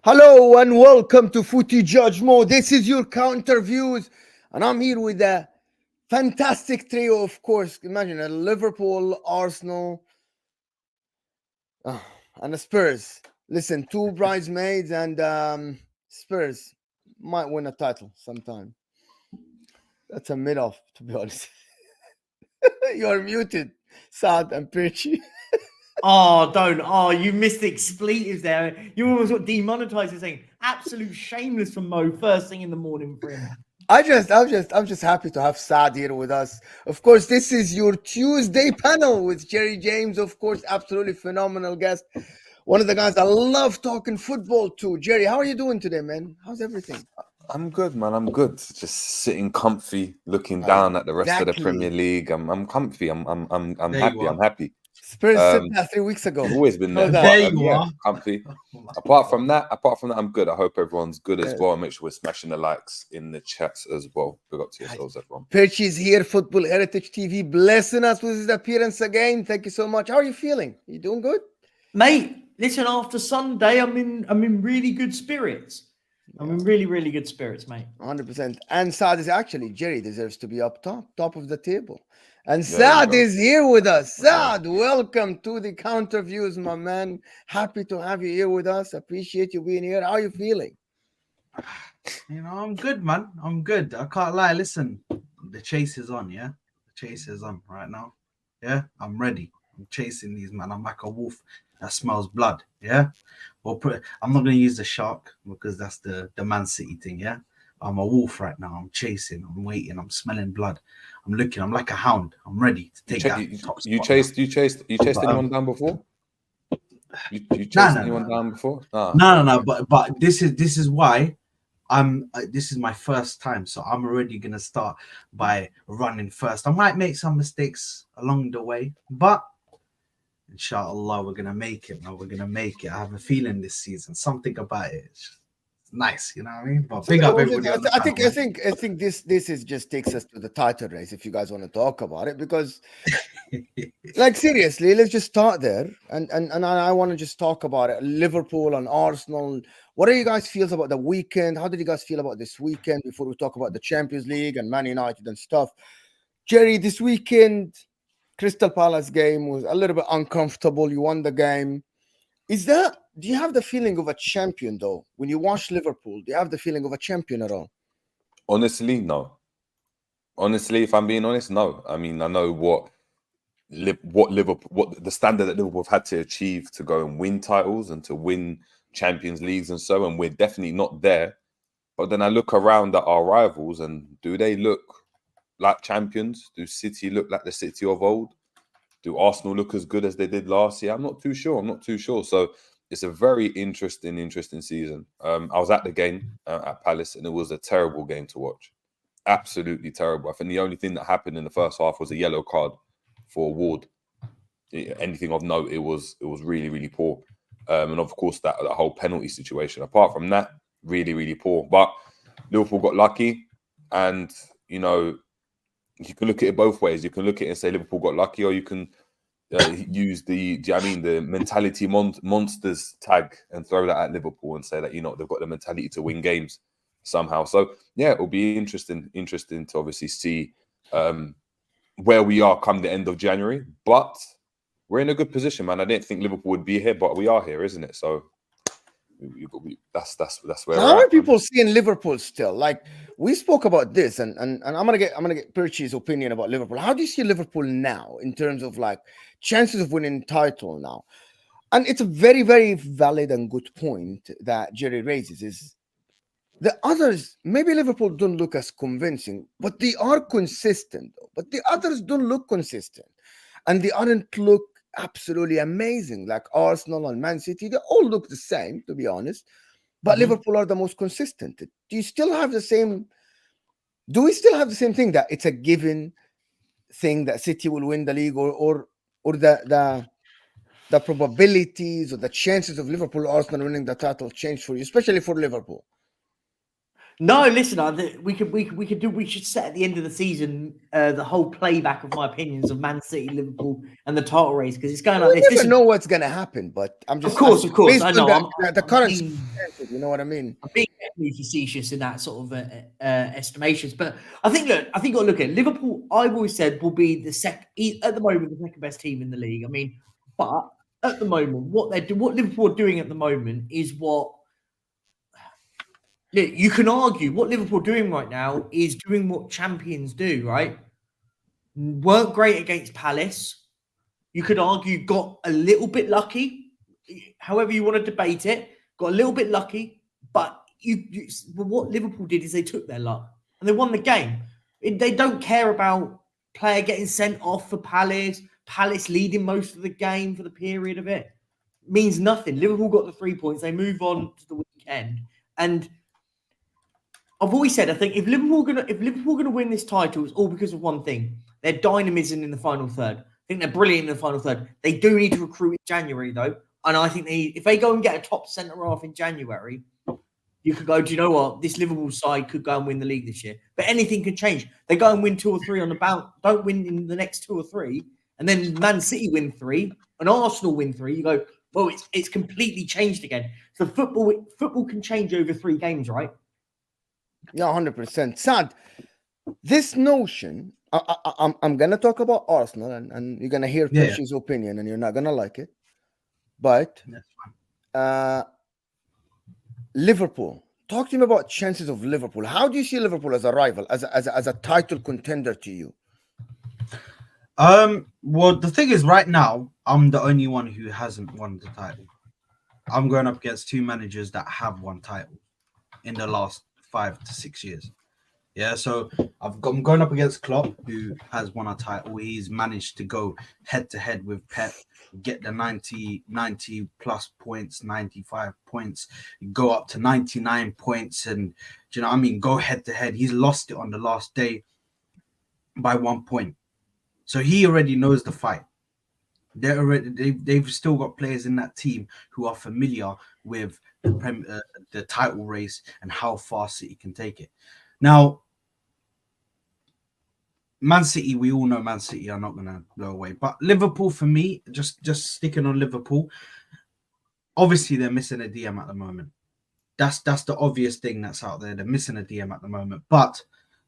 Hello and welcome to Footy Judge Mode. This is your counter views, and I'm here with a fantastic trio, of course. Imagine a Liverpool, Arsenal, and a Spurs. Listen, two bridesmaids and Spurs might win a title sometime. That's a mid-off, to be honest. You're muted, Saad and Perchy. Oh, don't. Oh, you missed the expletives there. You almost got demonetized for saying absolute shameless from Mo first thing in the morning for him. I'm just happy to have Saad here with us. Of course, this is your Tuesday panel with Jerry James. Of course, absolutely phenomenal guest. One of the guys I love talking football to. Jerry, how are you doing today, man? How's everything? I'm good, man. I'm good. Just sitting comfy, looking down at the rest of the Premier League. I'm comfy. I'm happy. I'm happy. Spurs said that 3 weeks ago. I've always been there. There you are. Comfy. Apart from that, I'm good. I hope everyone's good as well. Make sure we're smashing the likes in the chats as well. Big up to yourselves, everyone. Perchy is here, Football Heritage TV, blessing us with his appearance again. Thank you so much. How are you feeling? You doing good? Mate, listen, after Sunday, I'm in really good spirits. I'm in really, really good spirits, mate. 100%. And Saad is actually, Jerry deserves to be up top of the table. And Saad is here with us. Saad, welcome to the counter views, my man. Happy to have you here with us. Appreciate you being here. How are you feeling? I'm good, man. I'm good. I can't lie. Listen, the chase is on, yeah? The chase is on right now. Yeah? I'm ready. I'm chasing these, man. I'm like a wolf that smells blood, yeah? I'm not going to use the shark because that's the Man City thing, yeah? I'm a wolf right now. I'm chasing. I'm waiting. I'm smelling blood. I'm looking. I'm like a hound. I'm ready to take that top spot. You chased anyone down before? You chased anyone down before? No. But this is why this is my first time, so I'm already gonna start by running first. I might make some mistakes along the way, but inshallah we're gonna make it. We're gonna make it. I have a feeling this season, something about it. It's nice, you know what I mean? But big up everybody. I think this is just takes us to the title race if you guys want to talk about it, because like seriously, let's just start there. And I want to just talk about it. Liverpool and Arsenal. What are you guys feels about the weekend? How did you guys feel about this weekend before we talk about the Champions League and Man United and stuff? Jerry, this weekend, Crystal Palace game was a little bit uncomfortable. You won the game. Do you have the feeling of a champion though? When you watch Liverpool, do you have the feeling of a champion at all? Honestly, no. Honestly, if I'm being honest, no. I mean, I know what the standard that Liverpool have had to achieve to go and win titles and to win Champions Leagues and so, and we're definitely not there. But then I look around at our rivals, and do they look like champions? Do City look like the City of old? Do Arsenal look as good as they did last year? I'm not too sure. So it's a very interesting season. I was at the game at Palace, and it was a terrible game to watch. Absolutely terrible. I think the only thing that happened in the first half was a yellow card for Ward. Anything of note, it was really, really poor. And of course, that whole penalty situation. Apart from that, really, really poor. But Liverpool got lucky, and you can look at it both ways. You can look at it and say Liverpool got lucky, or you can use the mentality monsters tag and throw that at Liverpool and say that they've got the mentality to win games somehow. So yeah, it'll be interesting to obviously see where we are come the end of January. But we're in a good position, man. I didn't think Liverpool would be here, but we are here, isn't it? So that's where. How are people seeing Liverpool still? Like we spoke about this, and I'm gonna get Perchy's opinion about Liverpool. How do you see Liverpool now in terms of like chances of winning title now? And it's a very, very valid and good point that Jerry raises. Is the others, maybe Liverpool don't look as convincing, but they are consistent. But the others don't look consistent, and they aren't look absolutely amazing like Arsenal and Man City. They all look the same, to be honest. But Liverpool are the most consistent. Do we still have the same thing that it's a given thing that City will win the league, or the probabilities or the chances of Liverpool or Arsenal winning the title change for you, especially for Liverpool? No, listen, we should set at the end of the season the whole playback of my opinions of Man City, Liverpool, and the title race because it's going like We this. never Listen, know what's gonna happen, but I'm just of course, based I on know. the I'm current being, circumstances, you know what I mean? I'm being definitely facetious in that sort of estimations, but I think you got to look at Liverpool. I've always said will be at the moment the second best team in the league. I mean, but at the moment, what Liverpool are doing at the moment is what. Look, you can argue what Liverpool are doing right now is doing what champions do, right? Weren't great against Palace. You could argue got a little bit lucky, however you want to debate it. Got a little bit lucky, but what Liverpool did is they took their luck and they won the game. They don't care about player getting sent off for Palace. Palace leading most of the game for the period of it means nothing. Liverpool got the 3 points. They move on to the weekend, and I've always said I think if Liverpool are gonna win this title, it's all because of one thing: their dynamism in the final third. I think they're brilliant in the final third. They do need to recruit in January though, and I think if they go and get a top centre half in January, you could go. Do you know what? This Liverpool side could go and win the league this year, but anything can change. They go and win 2 or 3 on the bounce, don't win in the next 2 or 3, and then Man City win 3, and Arsenal win 3. You go, well, it's completely changed again. So football can change over 3 games, right? Yeah, 100%. Sad. This notion, I'm gonna talk about Arsenal, and you're gonna hear Percy's opinion, and you're not gonna like it. But Liverpool. Talk to me about chances of Liverpool. How do you see Liverpool as a rival, as a title contender to you? Well, the thing is, right now, I'm the only one who hasn't won the title. I'm going up against 2 managers that have won title in the last 5 to 6 years. Yeah, so I'm going up against Klopp, who has won a title. He's managed to go head to head with Pep, get the 90 plus points, 95 points, go up to 99 points, and do you know what I mean? Go head to head. He's lost it on the last day by 1 point, so he already knows the fight. They've still got players in that team who are familiar with the title race and how far City can take it. Now, Man City, we all know Man City are not going to blow away. But Liverpool, for me, just sticking on Liverpool, obviously they're missing a DM at the moment. That's the obvious thing that's out there. They're missing a DM at the moment. But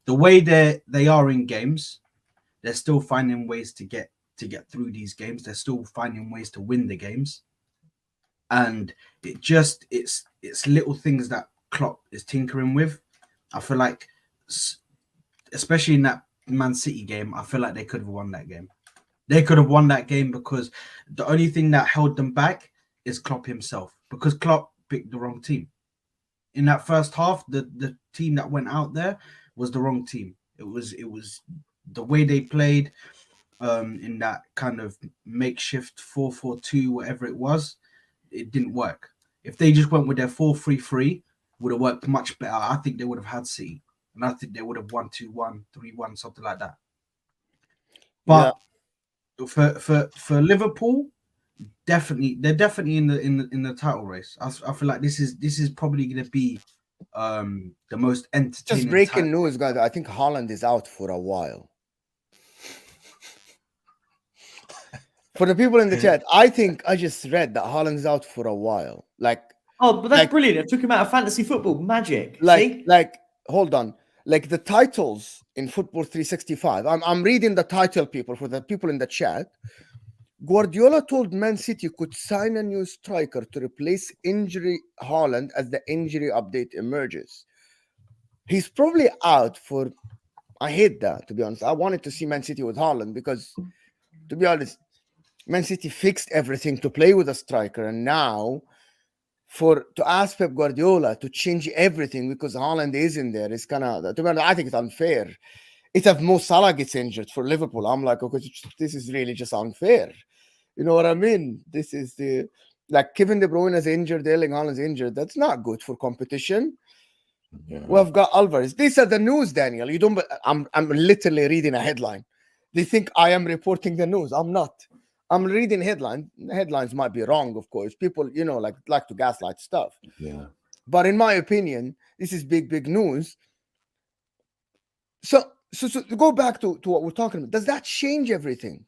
the way they are in games, they're still finding ways to get through these games. They're still finding ways to win the games. And it's little things that Klopp is tinkering with. I feel like, especially in that Man City game, I feel like they could have won that game. They could have won that game because the only thing that held them back is Klopp himself, because Klopp picked the wrong team. In that first half, the team that went out there was the wrong team. It was the way they played in that kind of makeshift 4-4-2, whatever it was. It didn't work. If they just went with their 4-3-3, would have worked much better. I think they would have had City. And I think they would have won 2-1, 3-1, something like that. But for Liverpool, they're definitely in the title race. I feel like this is probably going to be the most entertaining. Just breaking news, guys. I think Haaland is out for a while. For the people in the chat, I think I just read that Haaland is out for a while. But that's brilliant. I took him out of fantasy football. Magic. Hold on. Like the titles in Football 365. I'm reading the title, people, for the people in the chat. Guardiola told Man City could sign a new striker to replace injury Haaland as the injury update emerges. He's probably out for... I hate that, to be honest. I wanted to see Man City with Haaland because, to be honest, Man City fixed everything to play with a striker, and now to ask Pep Guardiola to change everything because Haaland isn't there, it's kind of, to be honest, I think it's unfair. It's if Mo Salah gets injured for Liverpool, I'm like, okay, this is really just unfair. You know what I mean? This is Kevin De Bruyne is injured, Erling Haaland's injured. That's not good for competition. Yeah. We've got Alvarez. These are the news, Daniel. You don't. I'm literally reading a headline. They think I am reporting the news. I'm not. I'm reading headlines. Headlines might be wrong, of course. People, like to gaslight stuff. Yeah. But in my opinion, this is big news. So to go back to what we're talking about, does that change everything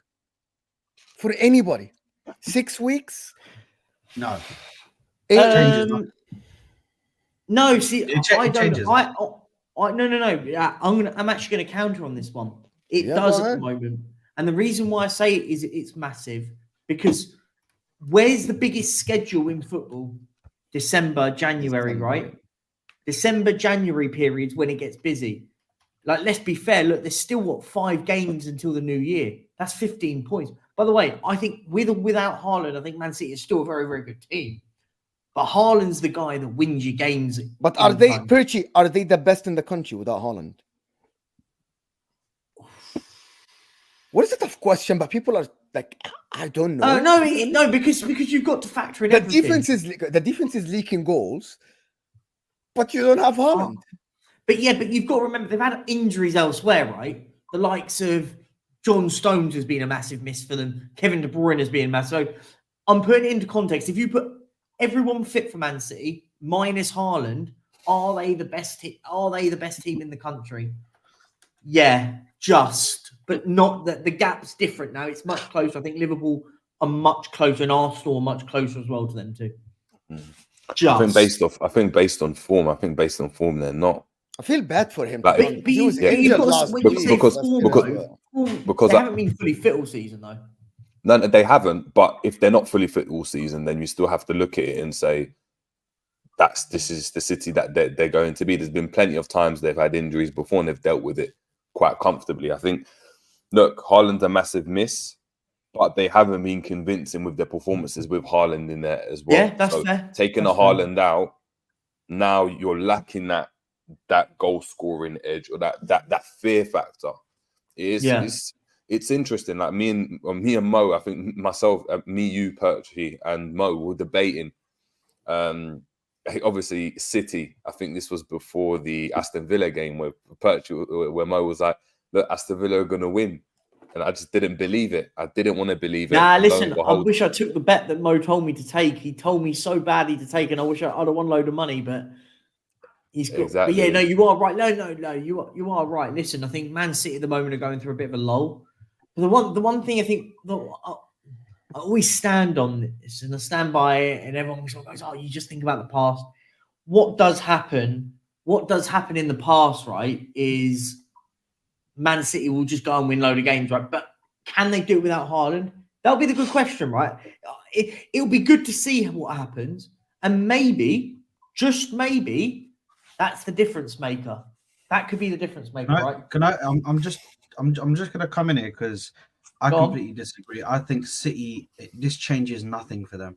for anybody? 6 weeks? No, Eight? changes nothing. No, see, I It don't. changes. No. Yeah, I'm actually going to counter on this one. It Yeah, does go at the ahead. moment, and the reason why I say it is it's massive because where's the biggest schedule in football? December, January, right? December, January periods when it gets busy. Like, let's be fair. Look, there's still 5 games until the new year. That's 15 points. By the way, I think with or without Haaland, I think Man City is still a very, very good team. But Haaland's the guy that wins your games. But in are the they, time. Perchy, are they the best in the country without Haaland? What is a tough question? But people are like, I don't know. No, because you've got to factor in The everything. defense is leaking goals, but you don't have Haaland. But you've got to remember they've had injuries elsewhere, right? The likes of John Stones has been a massive miss for them. Kevin De Bruyne has been massive. So I'm putting it into context. If you put everyone fit for Man City minus Haaland, are they the best? Are they the best team in the country? Yeah, but not that the gap's different now. It's much closer. I think Liverpool are much closer, and Arsenal are much closer as well to them too. I think based on form, they're not. I feel bad for him. Like, He was yeah. injured got last when week. you say because they haven't been fully fit all season though. No, they haven't. But if they're not fully fit all season, then you still have to look at it and say this is the City that they're going to be. There's been plenty of times they've had injuries before and they've dealt with it quite comfortably. I think. Look, Haaland's a massive miss, but they haven't been convincing with their performances with Haaland in there as well. Yeah, that's fair. Taking that's a Haaland out, now you're lacking that goal scoring edge or that fear factor. It's interesting. Like me and Mo, I think myself, me, you, Perchy, and Mo were debating. Obviously, City. I think this was before the Aston Villa game where Mo was like, "Look, Aston Villa are going to win," and I just didn't believe it. I didn't want to believe it. Nah, listen, I wish I took the bet that Mo told me to take. He told me so badly to take, and I wish I'd have won a load of money, but he's got. Exactly. But yeah, no, you are right. No, you are right. Listen, I think Man City at the moment are going through a bit of a lull. But the one thing I think that I always stand on this, and I stand by it, and everyone goes, "Oh, you just think about the past." What does happen in the past, right, is Man City will just go and win a load of games, right? But can they do it without Haaland? That'll be the good question, right? It'll be good to see what happens. And maybe, just maybe, that's the difference maker. That could be the difference maker, right? I'm just gonna come in here because I completely disagree. I think City, this changes nothing for them.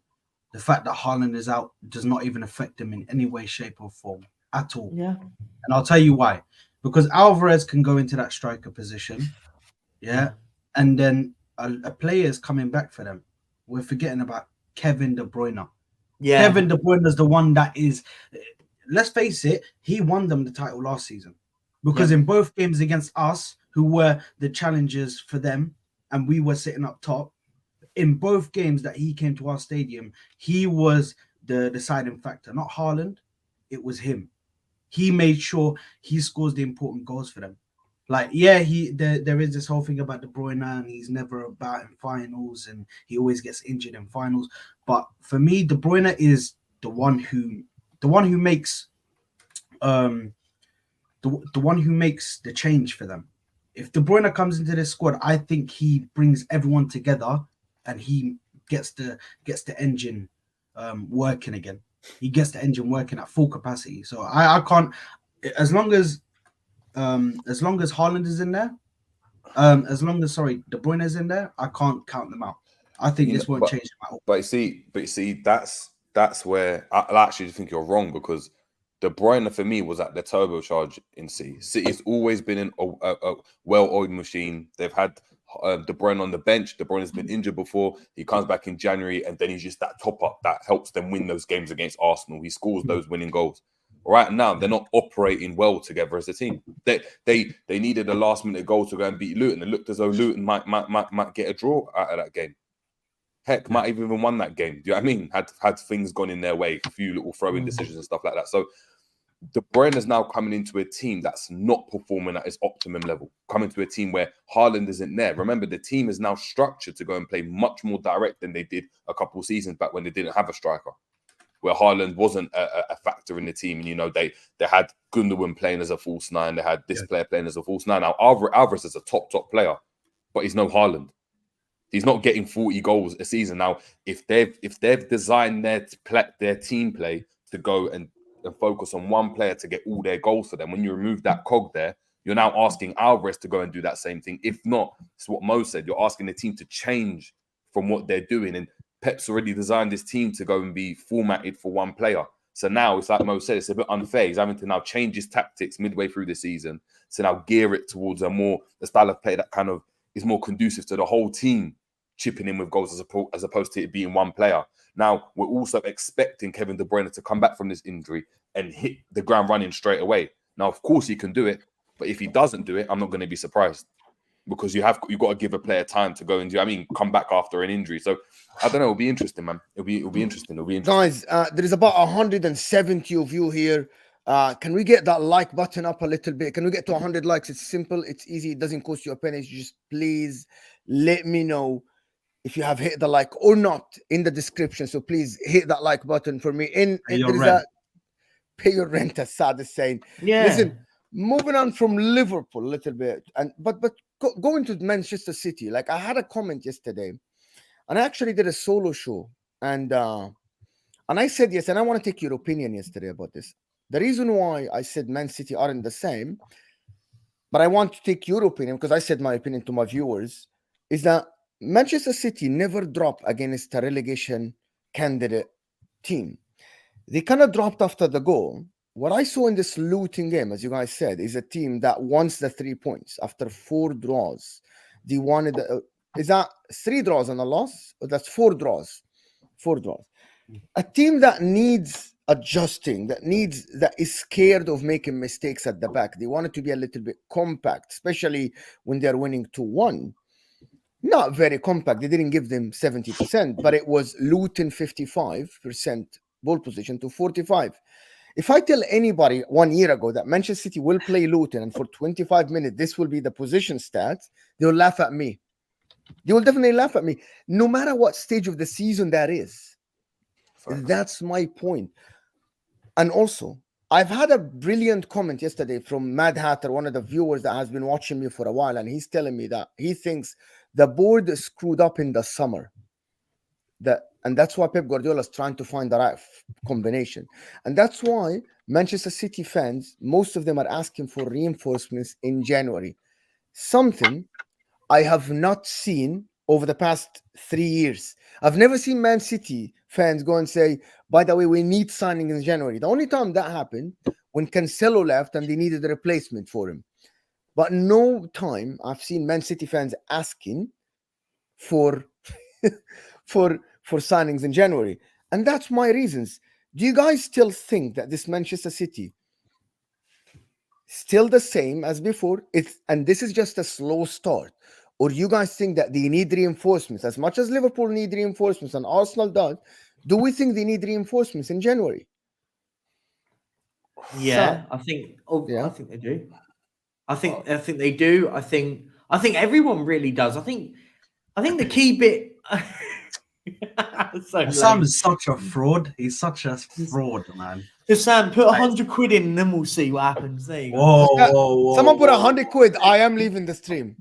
The fact that Haaland is out does not even affect them in any way, shape, or form at all. Yeah. And I'll tell you why. Because Alvarez can go into that striker position. Yeah. And then a player is coming back for them. We're forgetting about Kevin De Bruyne. Yeah. Kevin De Bruyne is the one that is, let's face it, he won them the title last season. Because in both games against us, who were the challengers for them, and we were sitting up top, in both games that he came to our stadium, he was the deciding factor, not Haaland. It was him. He made sure he scores the important goals for them. Like, yeah, there is this whole thing about De Bruyne, and he's never about in finals, and he always gets injured in finals. But for me, De Bruyne is the one who makes the one who makes the change for them. If De Bruyne comes into this squad, I think he brings everyone together. And he gets the engine working again. He gets the engine working at full capacity. So I can't, as long as Haaland is in there, as long as De Bruyne is in there, I can't count them out. I think this won't change them at all. But you see, that's where I actually think you're wrong, because De Bruyne for me was at the turbocharge in City. City's always been a well-oiled machine. They've had De Bruyne on the bench. De Bruyne has been injured before. He comes back in January, and then he's just that top up that helps them win those games against Arsenal. He scores those winning goals. Right now, they're not operating well together as a team. They needed a last minute goal to go and beat Luton. It looked as though Luton might get a draw out of that game. Heck, might have even won that game. Do you know what I mean? Had things gone in their way, a few little throwing decisions and stuff like that. So De Bruyne is now coming into a team that's not performing at its optimum level, coming to a team where Haaland isn't there. Remember, the team is now structured to go and play much more direct than they did a couple of seasons back when they didn't have a striker, where Haaland wasn't a factor in the team. And, you know, they had Gundogan playing as a false nine. They had this player playing as a false nine. Now, Alvarez is a top player, but he's no Haaland. He's not getting 40 goals a season. Now, if they've designed their team play to go and focus on one player to get all their goals for them, when you remove that cog there, you're now asking Alvarez to go and do that same thing. If not, it's what Mo said, you're asking the team to change from what they're doing. And Pep's already designed this team to go and be formatted for one player. So now it's like Mo said, it's a bit unfair. He's having to now change his tactics midway through the season to now gear it towards the style of play that kind of is more conducive to the whole team chipping in with goals as opposed to it being one player. Now, we're also expecting Kevin De Bruyne to come back from this injury and hit the ground running straight away. Now, of course, he can do it, but if he doesn't do it, I'm not going to be surprised, because you've got to give a player time to go and come back after an injury. So I don't know. It'll be interesting, man. It'll be interesting. Guys, there is about 170 of you here. Can we get that like button up a little bit? Can we get to 100 likes? It's simple. It's easy. It doesn't cost you a penny. Just please let me know if you have hit the like or not in the description. So please hit that like button for me. Pay your rent, as Saad is saying. Yeah. Listen, moving on from Liverpool a little bit, but going to Manchester City. Like, I had a comment yesterday, and I actually did a solo show, and I said yes, and I want to take your opinion yesterday about this. The reason why I said Man City aren't the same, but I want to take your opinion, because I said my opinion to my viewers, is that Manchester City never drop against a relegation candidate team. They kind of dropped after the goal. What I saw in this Luton game, as you guys said, is a team that wants the 3 points after 4 draws. They wanted, is that 3 draws and a loss? Or that's 4 draws? 4 draws. A team that needs adjusting, that is scared of making mistakes at the back. They want it to be a little bit compact, especially when they're winning 2-1. Not very compact. They didn't give them 70%, but it was Luton 55% ball position to 45. If I tell anybody 1 year ago that Manchester City will play Luton and for 25 minutes this will be the position stats, they'll laugh at me. They will definitely laugh at me, no matter what stage of the season that is. That's my point. And also, I've had a brilliant comment yesterday from Mad Hatter, one of the viewers that has been watching me for a while, and he's telling me that he thinks the board is screwed up in the summer. And that's why Pep Guardiola is trying to find the right combination. And that's why Manchester City fans, most of them are asking for reinforcements in January. Something I have not seen over the past 3 years. I've never seen Man City fans go and say, by the way, we need signing in January. The only time that happened when Cancelo left and they needed a replacement for him. But no time I've seen Man City fans asking for for signings in January. And that's my reasons. Do you guys still think that this Manchester City still the same as before? And this is just a slow start. Or you guys think that they need reinforcements as much as Liverpool need reinforcements and Arsenal does? Do we think they need reinforcements in January? Yeah, I think they do. I think they do. I think everyone really does. I think the key bit. Sam is such a fraud. He's such a fraud, man. Just Sam, put 100 quid in, and then we'll see what happens. There you go. Whoa. Someone put 100 quid. I am leaving the stream.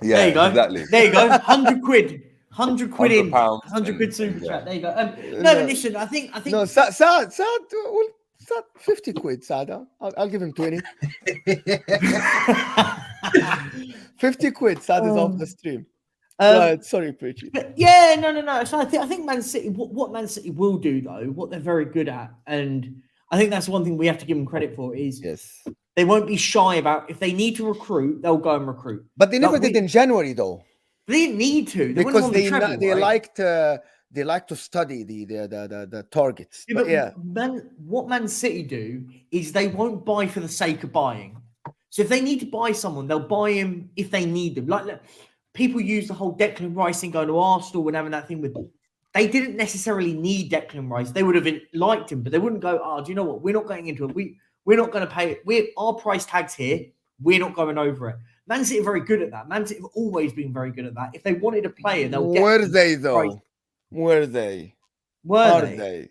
Yeah, there you go. Exactly. There you go. 100 quid. 100 quid in. £100 100 quid super yeah. chat. There you go. No, but listen, I think. No, Sad, 50 quid, Sad. I'll give him 20. 50 quid, Sad is off the stream. Sorry, Preachy. But yeah, no. So I think Man City, what Man City will do though, what they're very good at, and I think that's one thing we have to give them credit for is they won't be shy about if they need to recruit, they'll go and recruit. But they never did in January though. They didn't need to because they like to study the targets. Yeah, what Man City do is they won't buy for the sake of buying. So if they need to buy someone, they'll buy him if they need them. Like people use the whole Declan Rice thing going to Arsenal and having that thing with them. They didn't necessarily need Declan Rice. They would have liked him, but they wouldn't go, do you know what? We're not going into it. We're not going to pay it. Our price tag's here. We're not going over it. Man City are very good at that. Man City have always been very good at that. If they wanted a player, they'll get. Were they though? Price. Were they? Were Are they? they?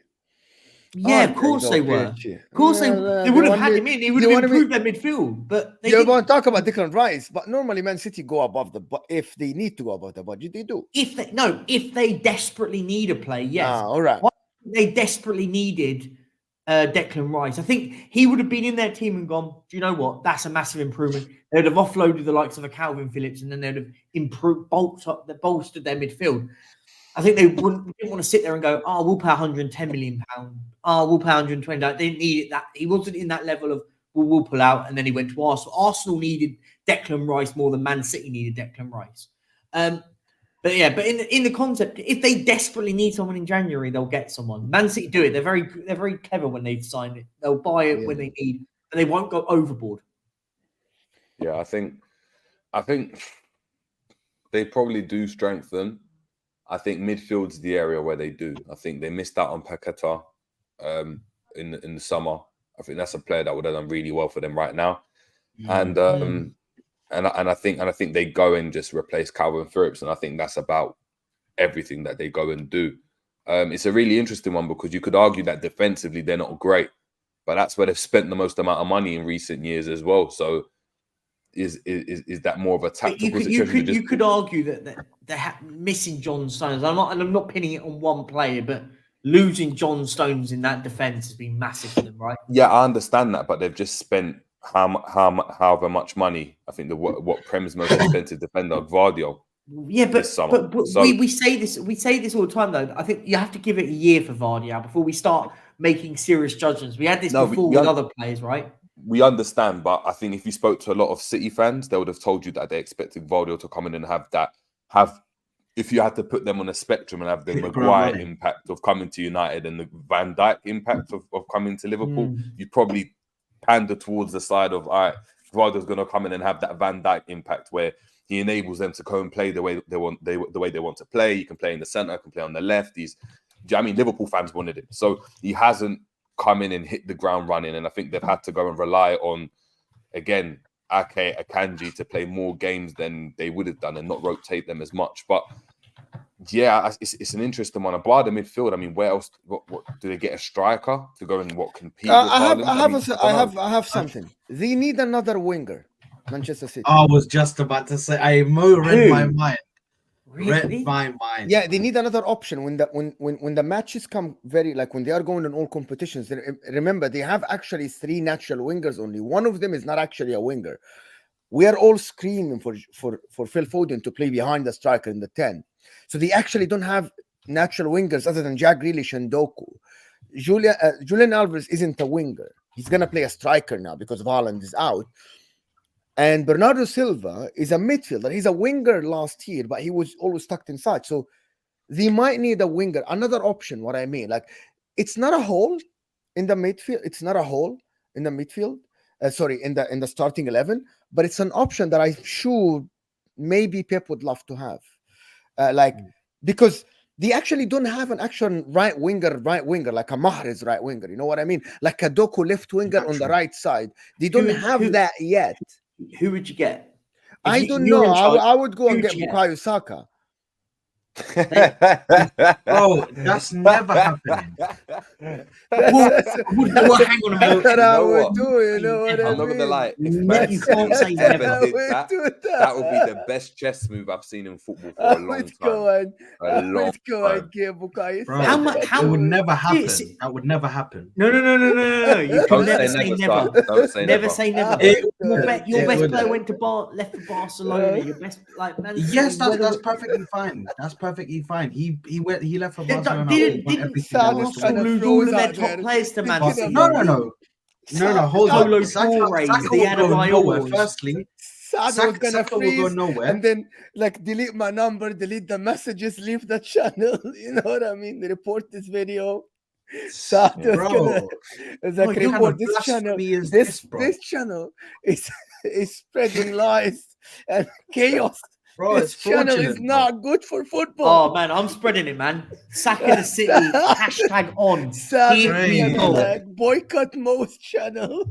Yeah, Are of course though, they were. Pearchy? Of course Yeah, they would have had wanted- him in. He they would have wanted me- improved their midfield. But they Yeah, didn't. but talk about Declan Rice. But normally, Man City go above the. But if they need to go above the budget, they do. If they desperately need a play, yes. All right. They desperately needed Declan Rice. I think he would have been in their team and gone, do you know what? That's a massive improvement. They'd have offloaded the likes of a Calvin Phillips and then they'd have bolstered their midfield. I think they didn't want to sit there and go, oh, we'll pay £110 million. Oh, we'll pay 120. They didn't need it. That he wasn't in that level of we'll pull out. And then he went to Arsenal. Arsenal needed Declan Rice more than Man City needed Declan Rice. But in the concept, if they desperately need someone in January, they'll get someone. Man City do it. They're very clever when they've signed it. They'll buy it when they need, and they won't go overboard. Yeah, I think they probably do strengthen. I think midfield's the area where they do. I think they missed out on Paqueta in the summer. I think that's a player that would have done really well for them right now. And I think they go and just replace Calvin Phillips, and I think that's about everything that they go and do. It's a really interesting one because you could argue that defensively they're not great, but that's where they've spent the most amount of money in recent years as well. So is that more of a tactical situation? You could argue that they're missing John Stones. I'm not pinning it on one player, but losing John Stones in that defense has been massive for them, right? Yeah, I understand that, but they've just spent however much money. I think what Prem's most expensive defender, Vardy. Yeah, but we say this all the time though. I think you have to give it a year for Vardy before we start making serious judgments. We had this before with other players, right? We understand, but I think if you spoke to a lot of City fans, they would have told you that they expected Vardy to come in and have if you had to put them on a spectrum and have the Maguire impact of coming to United and the Van Dijk impact of coming to Liverpool, you'd probably pander towards the side of, all right, Vardy's going to come in and have that Van Dijk impact where he enables them to go and play the way they want to play. He can play in the centre, can play on the left. Liverpool fans wanted it. So he hasn't come in and hit the ground running. And I think they've had to go and rely on, again, Ake, Akanji to play more games than they would have done and not rotate them as much. But yeah, it's an interesting one. Bar the midfield, I mean, where else? What do they get a striker to go and compete with Haaland? I have something. They need another winger. Manchester City. I was just about to say. Read my mind. Really? Read my mind. Yeah, they need another option when the matches come when they are going in all competitions. Remember, they have actually 3 natural wingers only. One of them is not actually a winger. We are all screaming for Phil Foden to play behind the striker in the 10. So they actually don't have natural wingers other than Jack Grealish and Doku. Julian Alvarez isn't a winger. He's gonna play a striker now because Haaland is out. And Bernardo Silva is a midfielder. He's a winger last year, but he was always tucked inside. So they might need a winger, another option. What I mean, it's not a hole in the midfield. It's not a hole in the midfield. In the starting 11, but it's an option that I'm sure maybe Pep would love to have. Because they actually don't have an actual right winger, like a Mahrez right winger. You know what I mean? Like a Doku left winger on the right side. They don't have that yet. Who would you get? I don't know. I would go and get Bukayo Saka. Bro, that's never happening. Hang on a minute. That I would do, you know what I mean? I'm not gonna lie. You can't say never. That would be the best chess move I've seen in football for a long time. It would never happen. That would never happen. No. You can never say never. Don't say Never say never. Your best player went to left for Barcelona. Your best yes, that's perfectly fine. That's perfectly fine. He left for Barcelona. Didn't Arsenal lose all of their top players to Man City? No. Hold on. Saka will go nowhere. Firstly, Saka was gonna freeze, will go nowhere, and then delete my number, delete the messages, leave the channel. You know what I mean? They report this video. Saka's gonna report this channel. This channel is spreading lies and chaos. Bro, this channel is not good for football. Oh man, I'm spreading it, man. Saka the City #on. Boycott Mo's channel.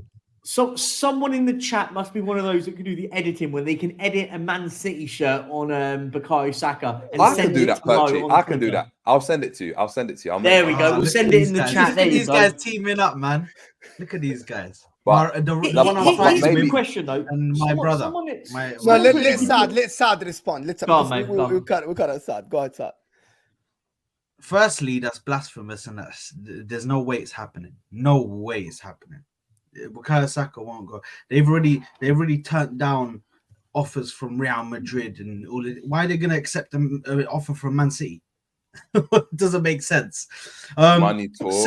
So someone in the chat must be one of those that can do the editing when they can edit a Man City shirt on Bukayo Saka and I send can do it that, to Mo Perchy. on I can do Twitter. that. I'll send it to you. I'll make There we one. go. We'll look send at it these in the guys. chat. Look There at you these go. guys teaming up, man. Look at these guys. But The no, one I'm but Here's a fighting good maybe- with, question though. and my brother. No, someone put a let good- Saad respond. Let's Go on, mate, go on. we got Saad. Go ahead, Saad. Firstly, that's blasphemous, and there's no way it's happening. No way it's happening. Bukayo Saka won't go. They've already turned down offers from Real Madrid and all. Why are they going to accept an offer from Man City? It doesn't make sense. Money talks.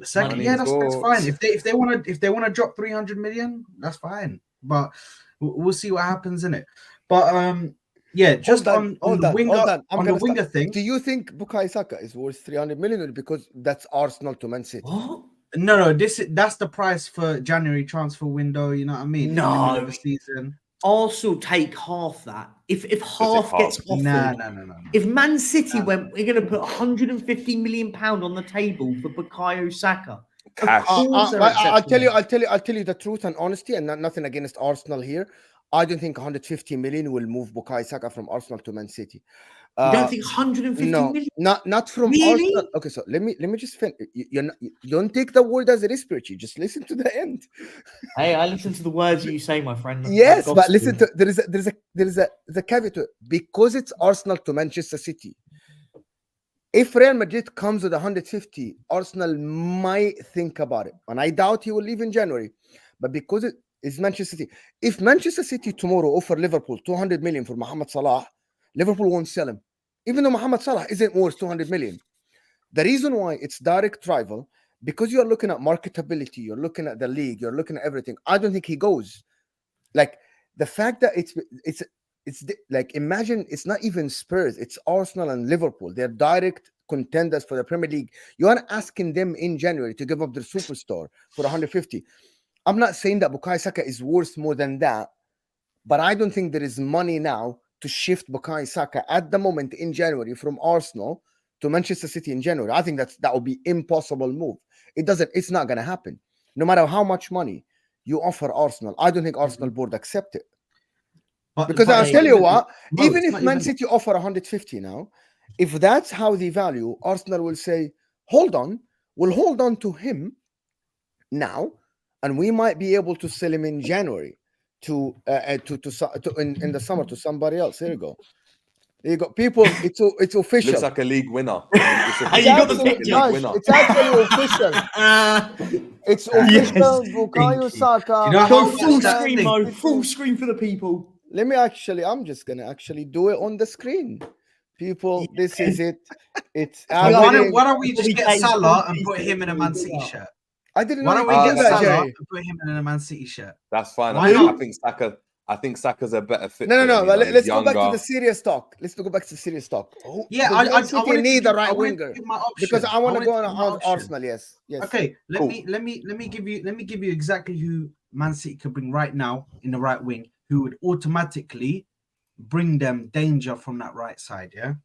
Second, Money yeah, that's talks. fine. If they want to drop 300 million, that's fine. But we'll see what happens in it. But yeah, just on the winger thing. Do you think Bukayo Saka is worth 300 million or because that's Arsenal to Man City? What? No, that's the price for January transfer window. You know what I mean? No. In the middle of the season. Arsenal take half that. If half gets offered, No. If Man City went, we're going to put 150 million pound on the table for Bukayo Saka. Cash. I'll tell you the truth and honesty, and nothing against Arsenal here. I don't think 150 million will move Bukayo Saka from Arsenal to Man City. You don't think 150 million? Not from Really? Arsenal. Okay, so let me just finish. You don't take the word as it is, Perchy. Just listen to the end. Hey, I listen to the words you say, my friend. Yes, but listen to there is a caveat to it. Because it's Arsenal to Manchester City. If Real Madrid comes with 150, Arsenal might think about it, and I doubt he will leave in January. But because it is Manchester City, if Manchester City tomorrow offer Liverpool 200 million for Mohamed Salah, Liverpool won't sell him, even though Mohamed Salah isn't worth 200 million. The reason why it's direct rival, because you're looking at marketability, you're looking at the league, you're looking at everything. I don't think he goes. Like the fact that it's like, imagine it's not even Spurs, it's Arsenal and Liverpool. They're direct contenders for the Premier League. You are asking them in January to give up their superstar for 150. I'm not saying that Bukayo Saka is worth more than that, but I don't think there is money now to shift Bukayo Saka at the moment in January from Arsenal to Manchester City in January. I think that would be impossible move. It's not going to happen. No matter how much money you offer Arsenal, I don't think Arsenal board accept it. Because I'll tell you what, even if Man City offer 150 now, if that's how they value, Arsenal will say, we'll hold on to him now, and we might be able to sell him in January in the summer to somebody else. There you go. There you go. People, it's official. Looks like a league winner. It's actually official. It's official. Bukayo Saka. You know Go how full that screen thing- mode, full screen for the people. I'm just gonna actually do it on the screen. People, this is it. It's Why happening. don't we just get Salah and put him in a Man City shirt? I didn't know Why don't we you get did that, Salah Jay. and put him in a Man City shirt? That's fine. Why not? I think Saka's a better fit. No. But let's go back to younger. the serious talk. Yeah, I wanna need give- the right I wanna winger give my option. because I want to go wanna on give my option. Arsenal. Yes. Okay, Cool. let me give you exactly who Man City could bring right now in the right wing, who would automatically bring them danger from that right side. Yeah,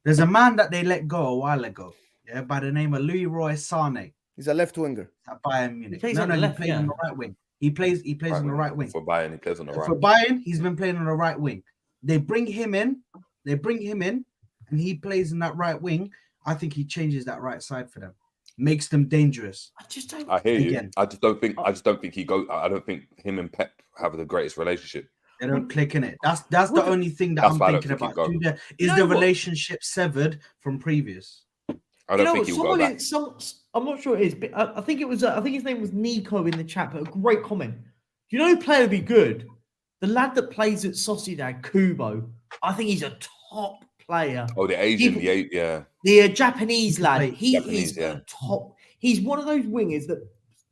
there's a man that they let go a while ago. Yeah, by the name of Leroy Sané He's a left winger. at Bayern Munich. plays No, on the he left, plays yeah. on the right wing. He plays on the right wing. For Bayern, he plays on the right. For Bayern, he's been playing on the right wing. They bring him in, and he plays in that right wing. I think he changes that right side for them, makes them dangerous. I just don't. I hear you. Again. I just don't think he goes. I don't think him and Pep have the greatest relationship. They don't click in it. That's the only thing that That's I'm why I don't thinking think about. he'd go. Is You the know what? relationship severed from previous? I don't think he'll go back. I'm not sure it is, but I think it was. I think his name was Nico in the chat. But a great comment. Do you know who player would be good? The lad that plays at Sociedad, Kubo. I think he's a top player. Oh, the Asian, The Japanese lad. He Japanese, is yeah. a top. He's one of those wingers that.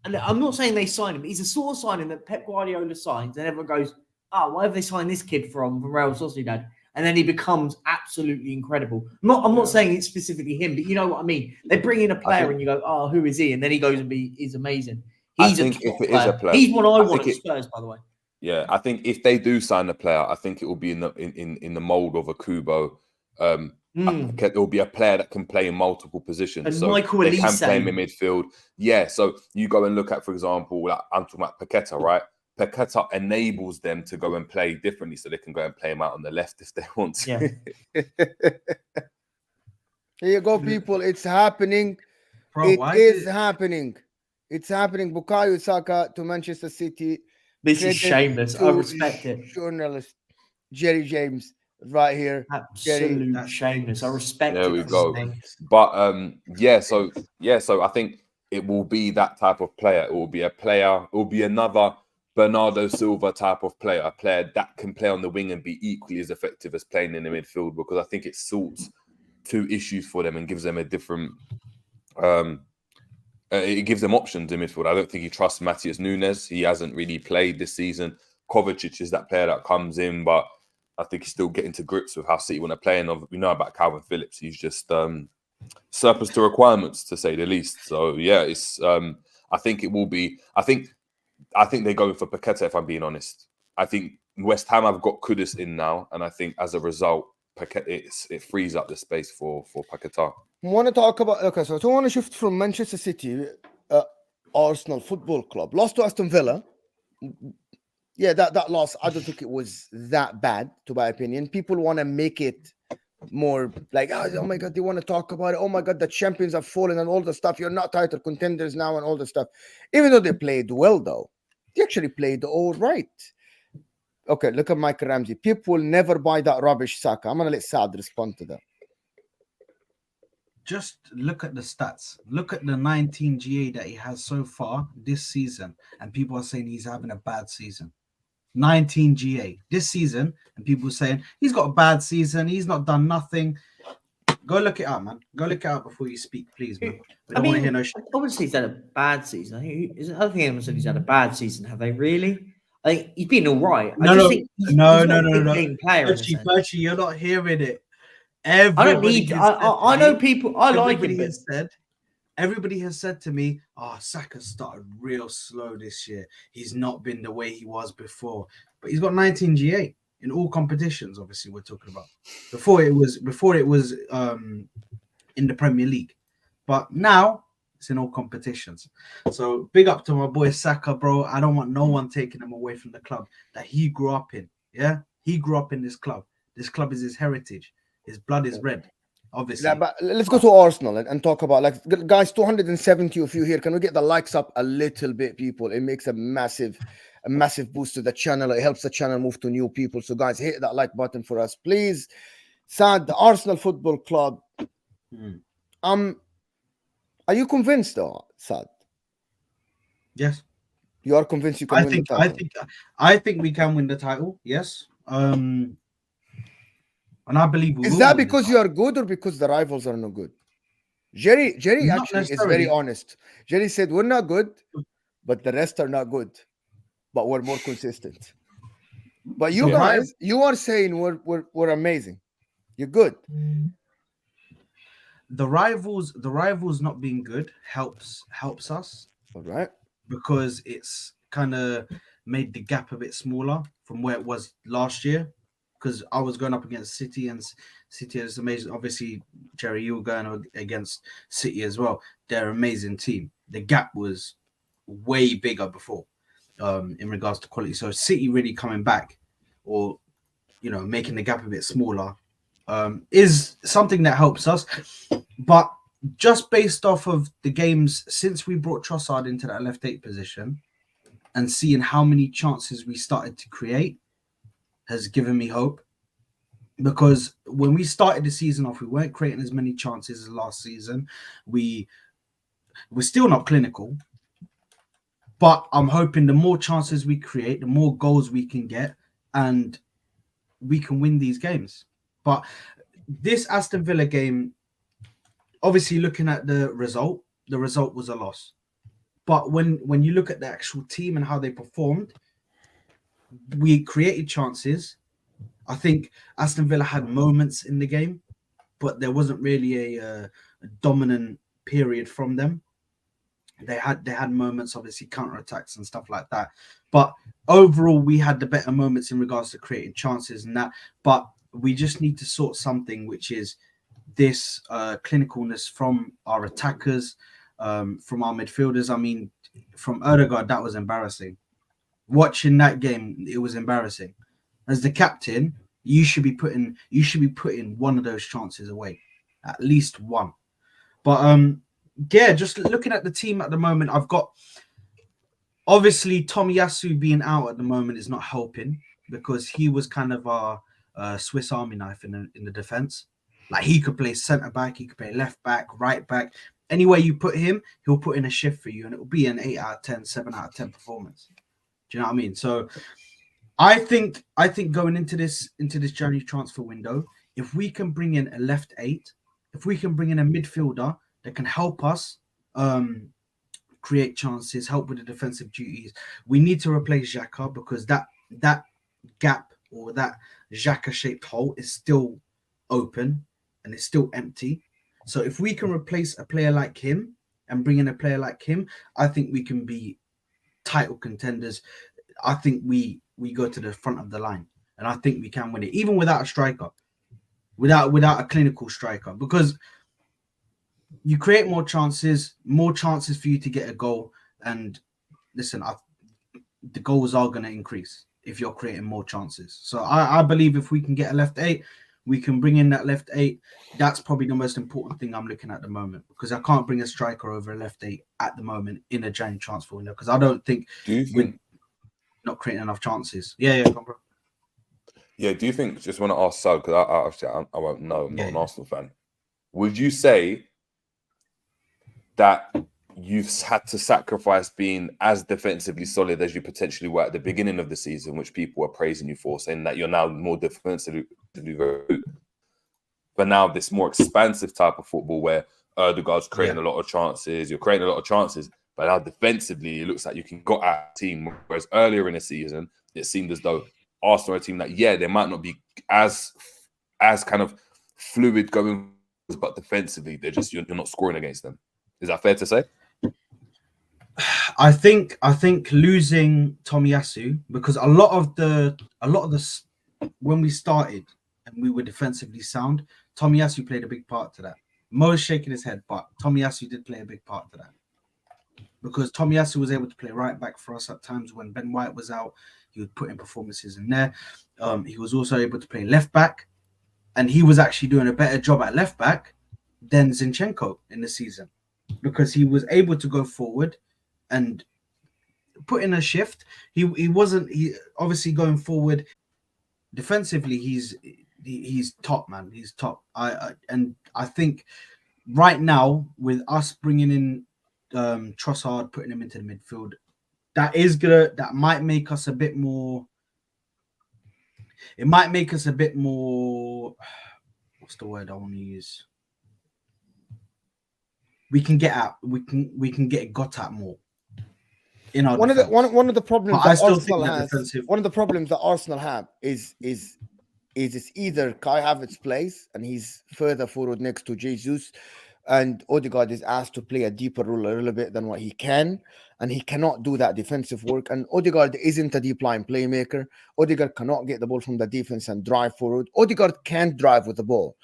And I'm not saying they sign him. But he's a sort of signing that Pep Guardiola signs, and everyone goes, "Oh, why have they signed this kid from Real Sociedad?" And then he becomes absolutely incredible. I'm not saying it's specifically him, but you know what I mean. They bring in a player and you go, "Oh, who is he?" And then he goes and he's amazing. He's I think a top if it player. is a player, He's one I want think at Spurs, by the way. Yeah, I think if they do sign a player, I think it will be in the mold of a Kubo, It will be a player that can play in multiple positions. And So Michael they can Elise. play him in midfield. Yeah. So you go and look at, for example, like I'm talking about Paqueta, right? Paqueta enables them to go and play differently, so they can go and play him out on the left if they want to. Yeah. Here you go, people. It's happening. Bro, It why is did happening. It's happening. Bukayo Saka to Manchester City. This is Credit shameless. I to respect it. Journalist Jerry James right here. Absolute That's shameless. I shameless. respect There it. we for go. saying. But so I think it will be that type of player. It will be a player. It will be another Bernardo Silva type of player, a player that can play on the wing and be equally as effective as playing in the midfield, because I think it sorts two issues for them and gives them a different. It gives them options in midfield. I don't think he trusts Matheus Nunes. He hasn't really played this season. Kovacic is that player that comes in, but I think he's still getting to grips with how City want to play. And we know about Calvin Phillips. He's just surplus to requirements, to say the least. So yeah, it's. I think it will be. I think they're going for Paqueta, if I'm being honest. I think West Ham have got Kudus in now, and I think as a result, it frees up the space for Paqueta. I want to talk about, okay, so I want to shift from Manchester City, Arsenal Football Club. Lost to Aston Villa. Yeah, that loss, I don't think it was that bad, to my opinion. People want to make it more like, oh my God, they want to talk about it. Oh my God, the champions have fallen and all the stuff. You're not title contenders now and all the stuff. Even though they played well, though, they actually played all right. Okay, look at Michael Ramsey. People will never buy that rubbish, Saka. I'm going to let Saad respond to that. Just look at the stats. Look at the 19 GA that he has so far this season, and people are saying he's having a bad season. 19 GA this season, and people saying he's got a bad season. He's not done nothing. Go look it up, man. Go look it up before you speak, please, man. We don't want to hear no shit. Obviously, he's had a bad season. I don't think anyone said he's had a bad season. Have they really? I think he's been all right. No, he's not a big game player. PERCHY, you're not hearing it. I don't need. I know people. I like him. Everybody has said to me, "Oh, Saka started real slow this year. He's not been the way he was before." But he's got 19 GA in all competitions. Obviously, we're talking about before it was in the Premier League, but now it's in all competitions. So big up to my boy Saka, bro. I don't want no one taking him away from the club that he grew up in. Yeah, he grew up in this club. This club is his heritage. His blood is red, obviously. Yeah, but let's go to Arsenal and talk about, like, guys, 270 of you here. Can we get the likes up a little bit, people? It makes a massive boost to the channel. It helps the channel move to new people. So, guys, hit that like button for us, please. Saad, the Arsenal Football Club. Are you convinced, though, Saad? Yes. You are convinced you can win the title? I think we can win the title. Yes. And I believe we is will that win because you are good or because the rivals are no good? Jerry Not actually is necessarily. very honest. Jerry said we're not good, but the rest are not good, but we're more consistent. But you guys, you are saying we're amazing. You're good. The rivals not being good helps us. All right. Because it's kind of made the gap a bit smaller from where it was last year. Because I was going up against City, and City is amazing. Obviously, Jerry, you were going against City as well. They're an amazing team. The gap was way bigger before, in regards to quality. So City really coming back, or making the gap a bit smaller, is something that helps us. But just based off of the games since we brought Trossard into that left 8 position, and seeing how many chances we started to create, has given me hope. Because when we started the season off, we weren't creating as many chances as last season. We're still not clinical, but I'm hoping the more chances we create, the more goals we can get, and we can win these games. But this Aston Villa game, obviously looking at the result was a loss. But when you look at the actual team and how they performed, we created chances. I think Aston Villa had moments in the game, but there wasn't really a dominant period from them. They had moments, obviously counterattacks and stuff like that. But overall, we had the better moments in regards to creating chances and that. But we just need to sort something, which is this clinicalness from our attackers, from our midfielders. I mean, from Odegaard, that was embarrassing. Watching that game, it was embarrassing. As the captain, you should be putting one of those chances away, at least one. But yeah, just looking at the team at the moment, I've got obviously Tomiyasu being out at the moment is not helping because he was kind of our Swiss Army knife in the defense. Like he could play centre back, he could play left back, right back. Anywhere you put him, he'll put in a shift for you, and it will be an 8 out of 10, 7 out of 10 performance. Do you know what I mean? So I think going into this January transfer window, if we can bring in a left 8, if we can bring in a midfielder that can help us create chances, help with the defensive duties, we need to replace Xhaka because that gap or that Xhaka shaped hole is still open and it's still empty. So if we can replace a player like him and bring in a player like him, I think we can be title contenders. I think we go to the front of the line, and I think we can win it, even without a striker, without a clinical striker, because you create more chances for you to get a goal. And listen, the goals are going to increase if you're creating more chances. So I believe if we can get a left 8, we can bring in that left 8. That's probably the most important thing I'm looking at the moment, because I can't bring a striker over a left 8 at the moment in a January transfer window, because I don't think we're not creating enough chances. Yeah, come on, bro. Yeah, do you think, just want to ask Sal, because I won't know, I'm not an Arsenal fan. Would you say that you've had to sacrifice being as defensively solid as you potentially were at the beginning of the season, which people were praising you for, saying that you're now more defensively but now this more expansive type of football where Odegaard's creating a lot of chances, you're creating a lot of chances, but now defensively it looks like you can go at a team, whereas earlier in the season it seemed as though Arsenal are a team that, they might not be as kind of fluid going, but defensively they're just, you're not scoring against them. Is that fair to say? I think losing Tomiyasu, because a lot of the when we started and we were defensively sound, Tomiyasu played a big part to that. Mo's shaking his head, but Tomiyasu did play a big part to that, because Tomiyasu was able to play right back for us at times when Ben White was out. He would put in performances in there. He was also able to play left back, and he was actually doing a better job at left back than Zinchenko in the season, because he was able to go forward and put in a shift. He obviously going forward defensively. He's top, man. He's top. I think right now with us bringing in Trossard, putting him into the midfield, that might make us a bit more. It might make us a bit more. What's the word I want to use? We can get out. We can get got at more. In our one of the problems that Arsenal has. One of the problems that Arsenal have is it's either Kai Havertz plays and he's further forward next to Jesus, and Odegaard is asked to play a deeper role a little bit than what he can, and he cannot do that defensive work. And Odegaard isn't a deep line playmaker. Odegaard cannot get the ball from the defense and drive forward. Odegaard can't drive with the ball.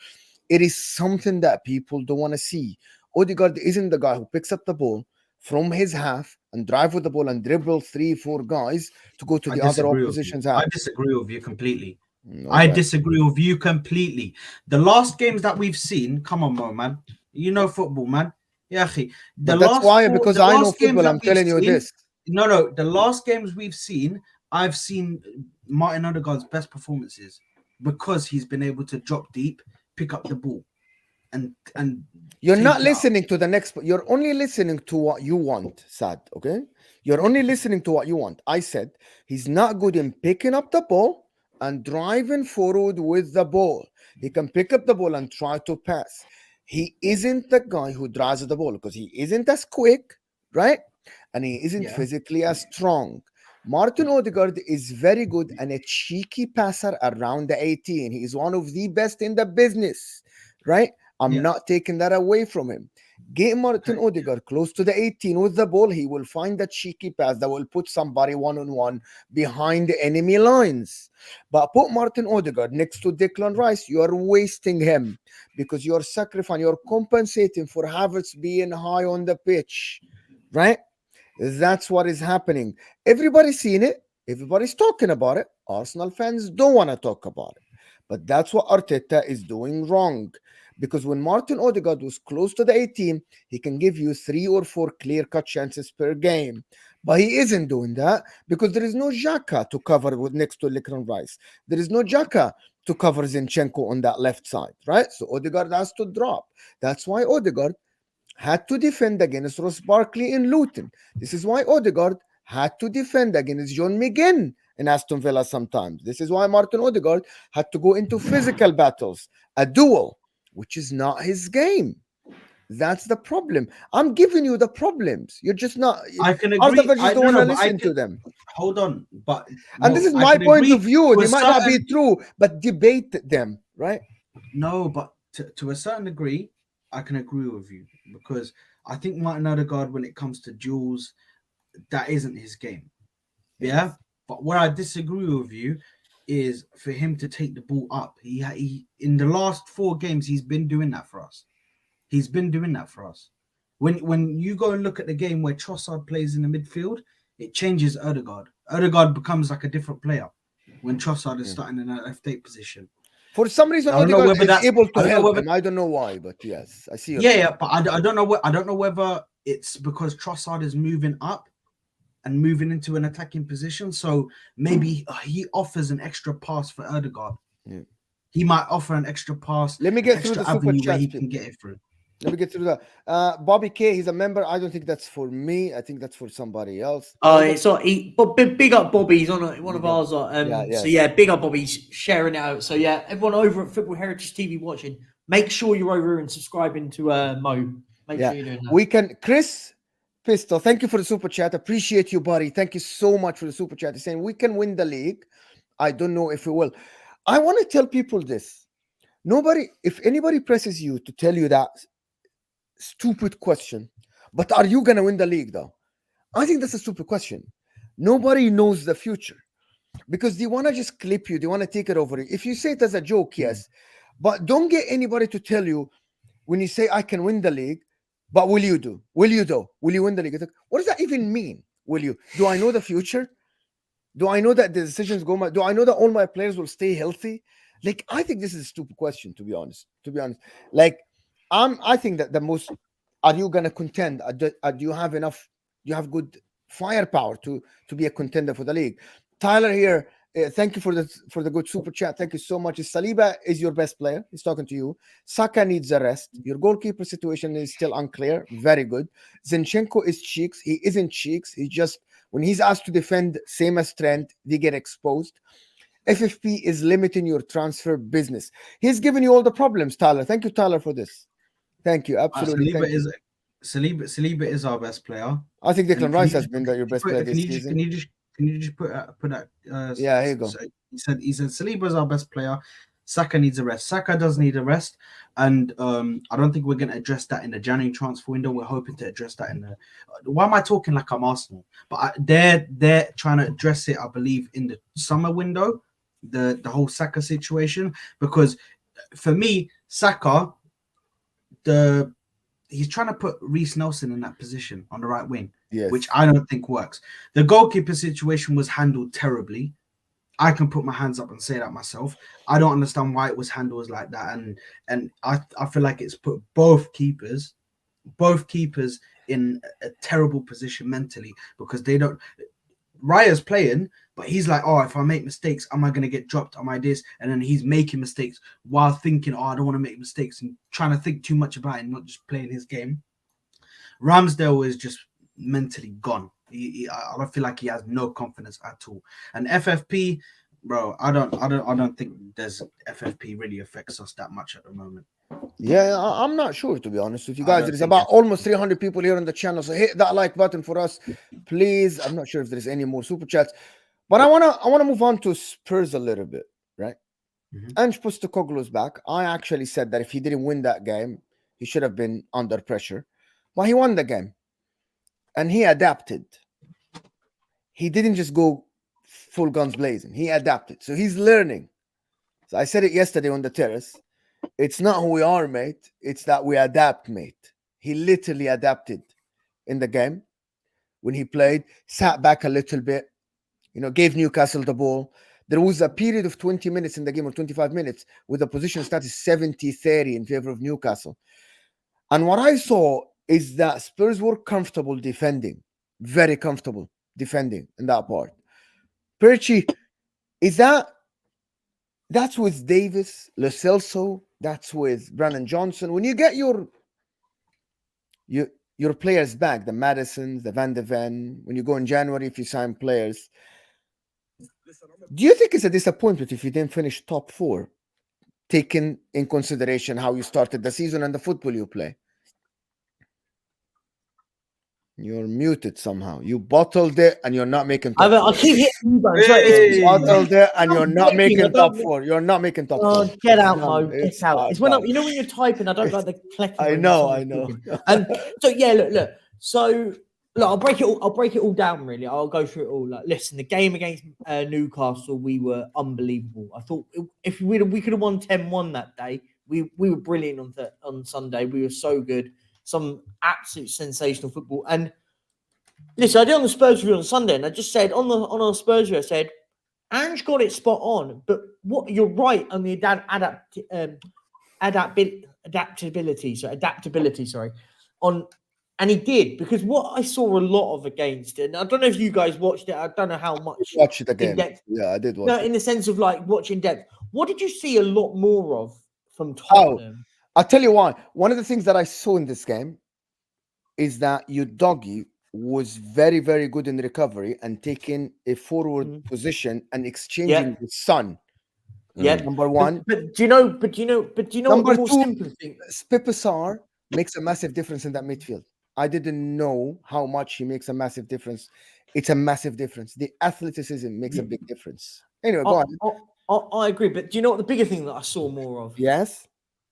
It is something that people don't want to see. Odegaard isn't the guy who picks up the ball from his half and drive with the ball and dribble 3-4 guys to go to the other opposition's half. I disagree with you completely. I disagree with you completely. The last games that we've seen, come on, Mo, man. You know football, man. Yeah, that's why, because I know football, I'm telling you this. No. The last games we've seen, I've seen Martin Odegaard's best performances because he's been able to drop deep, pick up the ball, and you're not listening to the next. You're only listening to what you want, Sad. Okay, you're only listening to what you want. I said he's not good in picking up the ball and driving forward with the ball. He can pick up the ball and try to pass. He isn't the guy who drives the ball because he isn't as quick, right? And he isn't physically as strong. Martin Odegaard is very good and a cheeky passer around the 18. He is one of the best in the business, right? I'm not taking that away from him. Get Martin Odegaard close to the 18 with the ball. He will find that cheeky pass that will put somebody one-on-one behind the enemy lines. But put Martin Odegaard next to Declan Rice, you are wasting him because you're sacrificing, you're compensating for Havertz being high on the pitch, right? That's what is happening. Everybody's seen it. Everybody's talking about it. Arsenal fans don't want to talk about it. But that's what Arteta is doing wrong. Because when Martin Odegaard was close to the 18, he can give you 3 or 4 clear-cut chances per game. But he isn't doing that because there is no Xhaka to cover with next to Declan Rice. There is no Xhaka to cover Zinchenko on that left side, right? So Odegaard has to drop. That's why Odegaard had to defend against Ross Barkley in Luton. This is why Odegaard had to defend against John McGinn in Aston Villa sometimes. This is why Martin Odegaard had to go into physical battles, a duel, which is not his game. That's the problem. I'm giving you the problems. You're just not. I can agree. Arsenal fans just don't want to but listen to them. Hold on, but And this is my point of view. They might not be certain- true, but debate them, right? No, but to a certain degree, I can agree with you because I think Martin Odegaard, when it comes to duels, that isn't his game. Yeah, but where I disagree with you is for him to take the ball up. He in the last 4 games, he's been doing that for us. He's been doing that for us. When you go and look at the game where Trossard plays in the midfield, it changes Odegaard. Odegaard becomes like a different player when Trossard is starting in that left 8 position. For some reason, I don't know Odegaard whether is able to I don't know help whether- him. I don't know why, but yes, I see. Yeah, but I don't know. I don't know whether it's because Trossard is moving up and moving into an attacking position. So maybe he offers an extra pass for Odegaard. Yeah. He might offer an extra pass. Let me get an through extra the super avenue where chat. he can get it through. Let me get through that. Bobby K, he's a member. I don't think that's for me. I think that's for somebody else. Oh, it's not. But big up Bobby. He's on one of Yeah. ours. So yeah, big up Bobby sharing it out. So yeah, everyone over at Football Heritage TV watching, make sure you're over and subscribing to Mo. Make sure you're doing that. We can. Chris Pistol, thank you for the super chat. Appreciate you, buddy. Thank you so much for the super chat. He's saying we can win the league. I don't know if we will. I want to tell people this. If anybody presses you to tell you that stupid question, but are you going to win the league though? I think that's a stupid question. Nobody knows the future because they want to just clip you. They want to take it over you. If you say it as a joke, yes, but don't get anybody to tell you when you say I can win the league, but will you do? Will you though? Will you win the league? It's like, what does that even mean? Will you? Do I know the future? Do I know that the decisions go? Do I know that all my players will stay healthy? Like, I think this is a stupid question, to be honest. Like, I think that the most, are you gonna contend? Do you have enough? Do you have good firepower to be a contender for the league? Tyler here, thank you for the good super chat. Thank you so much. Saliba is your best player. He's talking to you. Saka needs a rest. Your goalkeeper situation is still unclear. Very good. Zinchenko is cheeks. He isn't cheeks. He just, when he's asked to defend, same as Trent, they get exposed. FFP is limiting your transfer business. He's giving you all the problems, Tyler. Thank you, Tyler, for this. Thank you. Absolutely. Saliba is our best player. I think Declan Rice has been your best player this season. Can you just put that? Yeah, here you go. So he said Saliba is our best player. Saka needs a rest. Saka does need a rest, and I don't think we're going to address that in the January transfer window. We're hoping to address that in the. Why am I talking like I'm Arsenal? But they're trying to address it, I believe, in the summer window, the whole Saka situation. Because for me, Saka, he's trying to put Reece Nelson in that position on the right wing, which I don't think works. The goalkeeper situation was handled terribly. I can put my hands up and say that myself. I don't understand why it was handled like that, and I feel like it's put both keepers in a terrible position mentally because they don't. Raya's playing, but he's like, oh, if I make mistakes, am I going to get dropped? Am I this? And then he's making mistakes while thinking, oh, I don't want to make mistakes and trying to think too much about it and not just playing his game. Ramsdale is just mentally gone. I feel like he has no confidence at all. And FFP, bro, I don't think there's FFP really affects us that much at the moment. Yeah, I'm not sure, to be honest with you guys. There's about almost 300 people here on the channel, so hit that like button for us, please. I'm not sure if there's any more super chats, but I wanna move on to Spurs a little bit, right? Ange Postecoglou's back. I actually said that if he didn't win that game, he should have been under pressure. but he won the game, and he adapted. He didn't just go full guns blazing. He adapted. So he's learning. So I said it yesterday on the terrace. It's not who we are, mate. It's that we adapt, mate. He literally adapted in the game when he played, sat back a little bit, gave Newcastle the ball. There was a period of 20 minutes in the game, or 25 minutes, with the position started 70-30 in favor of Newcastle. And what I saw is that Spurs were comfortable defending, very comfortable defending in that part. PERCHY, that's with Davis, Lo Celso, that's with Brandon Johnson. When you get your players back, the Madisons, the Van de Ven, when you go in January, if you sign players, do you think it's a disappointment if you didn't finish top 4, taking in consideration how you started the season and the football you play? You're muted somehow. You bottled it and you're not making top 4. I keep hitting you guys. You bottled it and you're not making top 4. You're not making top 4. Get out, Mo. Get out. It's when when you're typing, I don't like the clicking. I know. So yeah, look. So look, I'll break it all down. Really, I'll go through it all. Like, listen, the game against Newcastle, we were unbelievable. I thought if we could have won 10-1 that day, we were brilliant on Sunday. We were so good. Some absolute sensational football. And listen, I did on the Spurs review on Sunday, and I just said on our Spurs review, I said Ange got it spot on, but you're right on the adaptability. Sorry, and he did, because what I saw a lot of against it, and I don't know if you guys watched it. I don't know how much watched it again. Yeah, I did watch it. In the sense of like watching depth. What did you see a lot more of from Tottenham? I'll tell you why. One of the things that I saw in this game is that your doggy was very, very good in recovery and taking a forward position and exchanging with Son. Yeah, number one. But do you know? Number what two, Spipasar makes a massive difference in that midfield. I didn't know how much he makes a massive difference. It's a massive difference. The athleticism makes a big difference. Anyway, go on. I agree, but do you know what the bigger thing that I saw more of? Yes.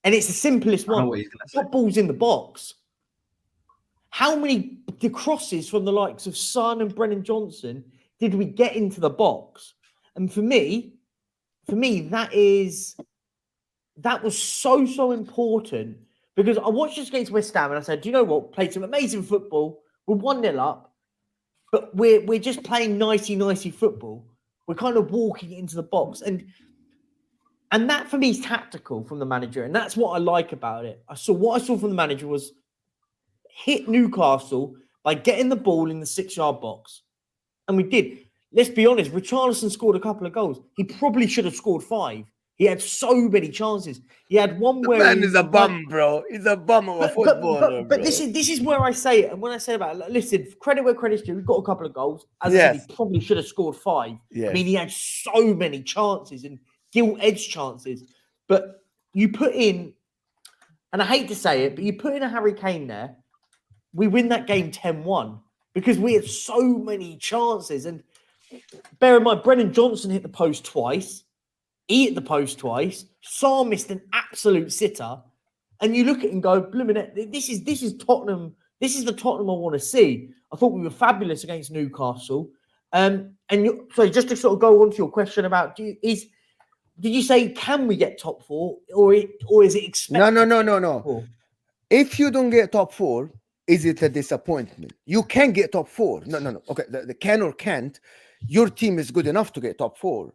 And it's the simplest one. What ball's in the box? How many the crosses from the likes of Son and Brennan Johnson did we get into the box? And for me, that was so important, because I watched this against West Ham and I said, do you know what? Played some amazing football. We're 1-0 up, but we're just playing nicey football. We're kind of walking into the box. And that for me is tactical from the manager. And that's what I like about it. What I saw from the manager was hit Newcastle by getting the ball in the 6-yard box. And we did. Let's be honest, Richarlison scored a couple of goals. He probably should have scored 5. He had so many chances. He had one where... The man is a bum, bro. He's a bum of a footballer, but this is where I say it. And when I say about it, listen, credit where credit's due. We've got a couple of goals. As I said, he probably should have scored 5. Yes. I mean, he had so many chances and gilt-edged chances. But you put in, and I hate to say it, but you put in a Harry Kane there, we win that game 10-1 because we had so many chances. And bear in mind, Brennan Johnson hit the post twice. He hit the post twice. Sarr missed an absolute sitter. And you look at it and go, blooming, this is Tottenham. This is the Tottenham I want to see. I thought we were fabulous against Newcastle. So just to sort of go on to your question about, did you say, can we get top 4 or is it expected? No. If you don't get top 4, is it a disappointment? You can get top 4. No. Okay, the can or can't. Your team is good enough to get top 4,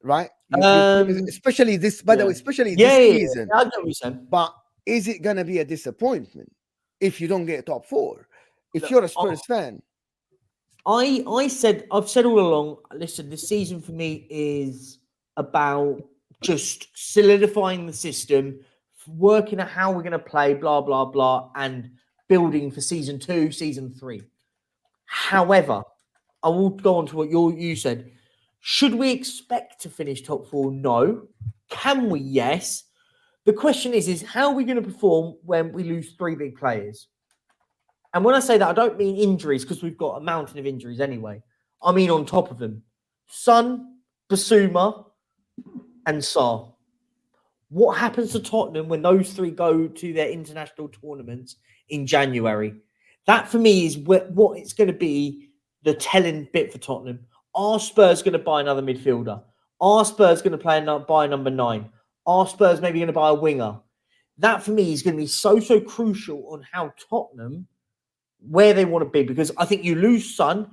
right? Especially this, by the way, especially this season. I get what you're saying. But is it gonna be a disappointment if you don't get top 4? If you're a Spurs fan, I've said all along. Listen, this season for me is about just solidifying the system, working out how we're going to play, blah blah blah, and building for season 2, season 3. However, I will go on to what you said. Should we expect to finish top 4? No. Can we? Yes. The question is how are we going to perform when we lose 3 big players? And when I say that, I don't mean injuries, because we've got a mountain of injuries anyway. I mean on top of them. Son, Basuma, and Sarr. What happens to Tottenham when those three go to their international tournaments in January? That for me is what it's going to be the telling bit for Tottenham. Are Spurs going to buy another midfielder? Are Spurs going to buy number 9? Are Spurs maybe going to buy a winger? That for me is going to be so crucial on how Tottenham, where they want to be, because I think you lose Son.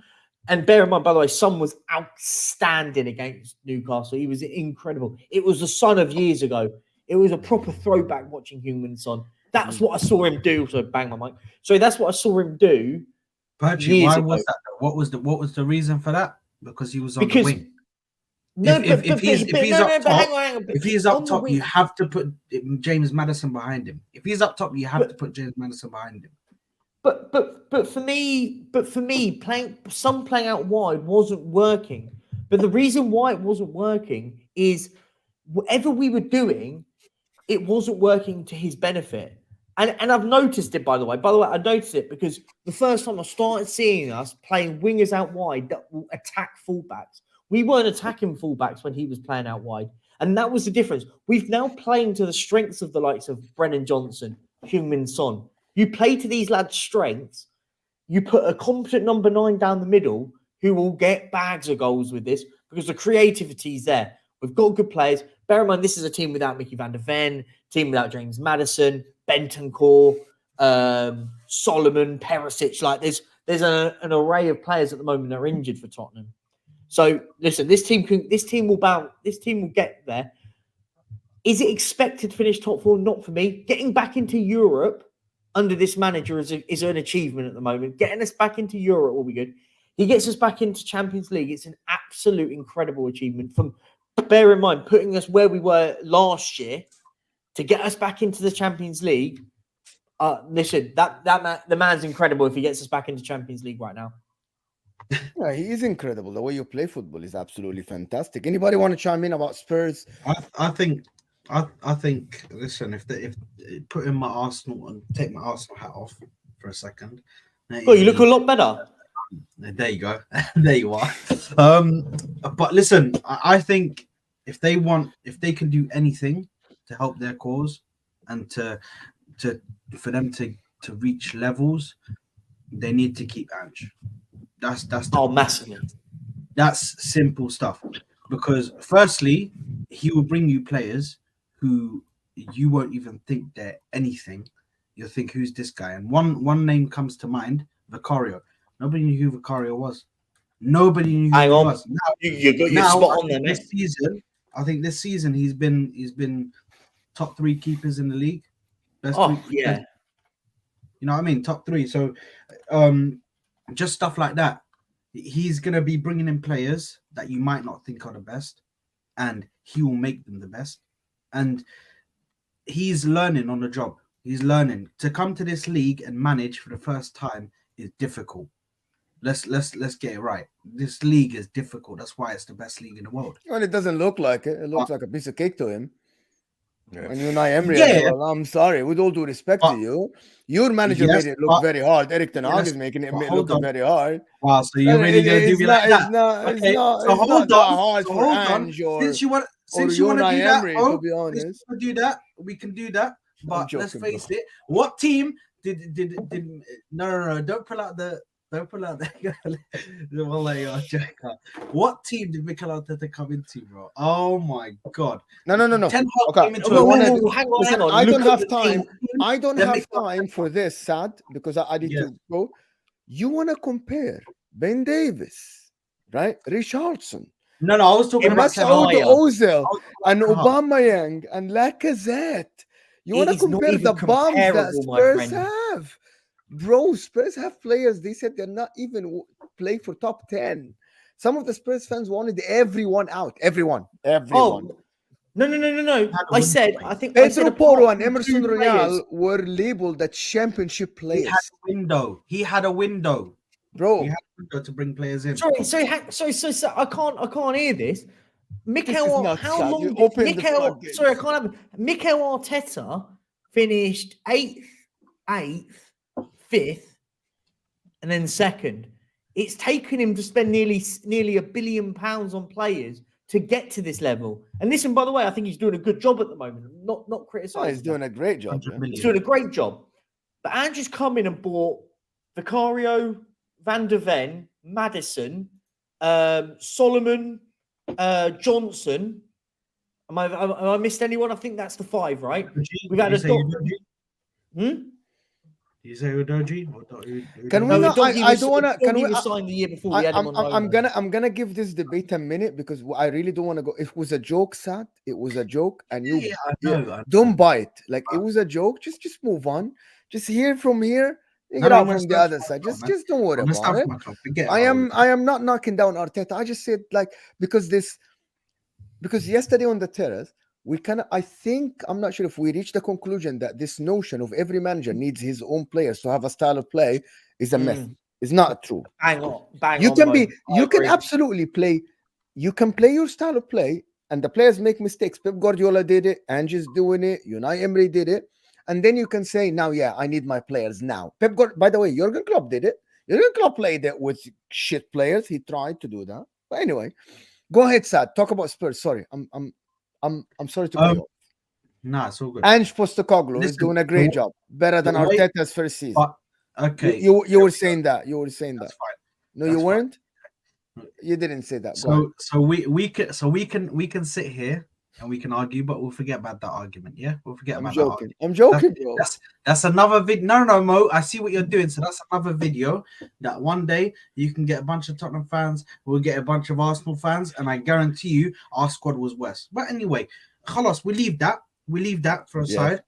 And bear in mind, by the way, Son was outstanding against Newcastle. He was incredible. It was the Son of years ago. It was a proper throwback watching Heung-min Son. That's what I saw him do. So bang my mic. So that's what I saw him do. PERCHY, why was that? What was the reason for that? Because he was on the wing. No, if he's up top, you have to put James Maddison behind him. If he's up top, you have to put James Maddison behind him. But for me, playing out wide wasn't working. But the reason why it wasn't working is whatever we were doing, it wasn't working to his benefit. And I've noticed it, by the way. I noticed it because the first time I started seeing us playing wingers out wide that will attack fullbacks. We weren't attacking fullbacks when he was playing out wide. And that was the difference. We've now playing to the strengths of the likes of Brennan Johnson, Heung-min Son. You play to these lads' strengths. You put a competent number 9 down the middle who will get bags of goals with this because the creativity is there. We've got good players. Bear in mind, this is a team without Mickey van der Ven, team without James Maddison, Bentancur, Solomon, Perisic. Like there's an array of players at the moment that are injured for Tottenham. So listen, this team will get there. Is it expected to finish top 4? Not for me. Getting back into Europe under this manager is an achievement at the moment. Getting us back into Europe will be good. He gets us back into Champions League. It's an absolute incredible achievement. Bear in mind, putting us where we were last year to get us back into the Champions League. Listen, the man's incredible if he gets us back into Champions League right now. Yeah, he is incredible. The way you play football is absolutely fantastic. Anybody want to chime in about Spurs? I think. Listen, if put in my Arsenal and take my Arsenal hat off for a second. Oh, you look a lot better. There you go. There you are. But listen, I think if they can do anything to help their cause and for them to reach levels, they need to keep Ange. That's massively. That's simple stuff. Because firstly, he will bring you players who you won't even think they're anything. You'll think, who's this guy? And one name comes to mind, Vicario. Nobody knew who Vicario was. Nobody knew who he was. Now, you got your spot on there, mate. I think this season he's been top 3 keepers in the league. Best yeah. You know what I mean? Top 3. So just stuff like that. He's going to be bringing in players that you might not think are the best, and he will make them the best. And he's learning on the job. He's learning. To come to this league and manage for the first time is difficult. Let's get it right. This league is difficult. That's why it's the best league in the world. Well, it doesn't look like it. It looks like a piece of cake to him. Yeah. And Unai Emery, I'm sorry. With all due respect to you, your manager made it look very hard. Eric Ten Hag is making it look very hard. Wow, so you're really going to do me like that? It's not that hard for Ange or Unai Emery, to be honest. We can do that. But let's face it. What team did no, don't pull out the what team did Mikel Arteta come into, bro? Oh my god. No. Ten Hag came into hang on. I don't have time. I don't have time for this, Sad, because I need to go. You want to compare Ben Davis, right? Richarlison. No, I was talking about Ozil and Aubameyang and Lacazette. You want to compare the bombs that Spurs have? Bro, Spurs have players. They said they're not even playing for top 10. Some of the Spurs fans wanted everyone out. Everyone. Oh, no. I think Pedro Porro and Emerson Royal were labeled the championship players. He had a window. Bro. He had a window to bring players in. Sorry, I can't hear this. Mikel Arteta finished 8th, 5th, and then 2nd. It's taken him to spend nearly £1 billion on players to get to this level. And listen, by the way, I think he's doing a good job at the moment. Not Oh, criticizing. he's doing a great job. 100 Yeah. million. He's doing a great job. But Ange has come in and bought Vicario, Van der Ven, Maddison, Solomon, Johnson. Am I missed anyone? I think that's the 5, right? We've had a Do you say Udoji? Can we No, not? Udogie I was, don't want to. Can Udogie we? was signed the year before. We had him on loan. I'm gonna give this debate a minute because I really don't want to go. It was a joke, Sad. It was a joke, and you I know. don't bite. Like it was a joke. Just move on. Just hear from here. You No, get out man, from the stand other for my side. club, man. Just don't worry I'm gonna stand about for it. my club. Forget I about it. am not knocking down Arteta. I just said like because yesterday on the terrace we I think I'm not sure if we reached the conclusion that this notion of every manager needs his own players to have a style of play is a myth. It's not true. Bang on. You can Mo. you can agree. absolutely play. You can play your style of play, and the players make mistakes. Pep Guardiola did it. Ange is doing it. Unai Emery did it. And then you can say, now, yeah, I need my players now. By the way, Jurgen Klopp did it. Jurgen Klopp played it with shit players. He tried to do that. But anyway, go ahead, Sad. Talk about Spurs. Sorry, I'm sorry to cut you off. Nah, it's all good. Ange Postecoglou is Listen, doing a great job, better than the way- Arteta's first season. Okay. You were saying that. You were saying That's that. fine. No, That's you fine. weren't. You didn't say that. Go ahead. So we can sit here and we can argue, but we'll forget about that argument. Yeah, we'll forget I'm about joking. that. I'm joking, bro. That's another video. No, Mo. I see what you're doing. So that's another video that one day you can get a bunch of Tottenham fans. We'll get a bunch of Arsenal fans, and I guarantee you, our squad was worse. But anyway, Khalas, we leave that. We leave that for a side.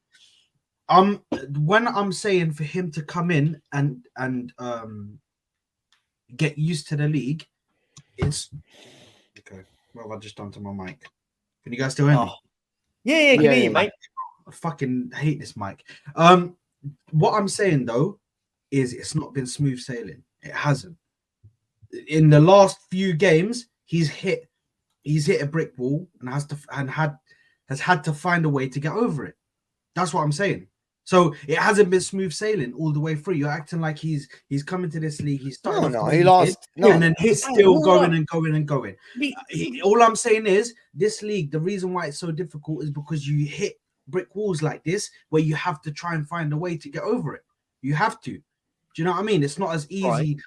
When I'm saying for him to come in and get used to the league, it's okay. What have I just done to my mic? Can you guys still hear me? Yeah, can hear you, mate. I fucking hate this mic. What I'm saying though is it's not been smooth sailing. It hasn't. In the last few games, he's hit a brick wall and has had to find a way to get over it. That's what I'm saying. So it hasn't been smooth sailing all the way through. You're acting like he's coming to this league. He's starting. No, he lost. No, and then he's still going and going and going. All I'm saying is this league. The reason why it's so difficult is because you hit brick walls like this, where you have to try and find a way to get over it. You have to. Do you know what I mean? It's not as easy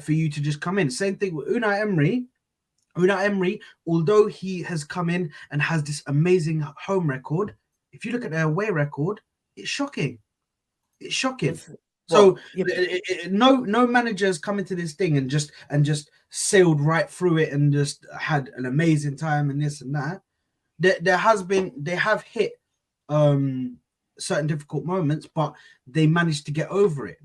for you to just come in. Same thing with Unai Emery. Unai Emery, although he has come in and has this amazing home record, if you look at their away record, it's shocking. It's shocking. So no managers come into this thing and just sailed right through it and just had an amazing time and this and that. They have hit certain difficult moments, but they managed to get over it.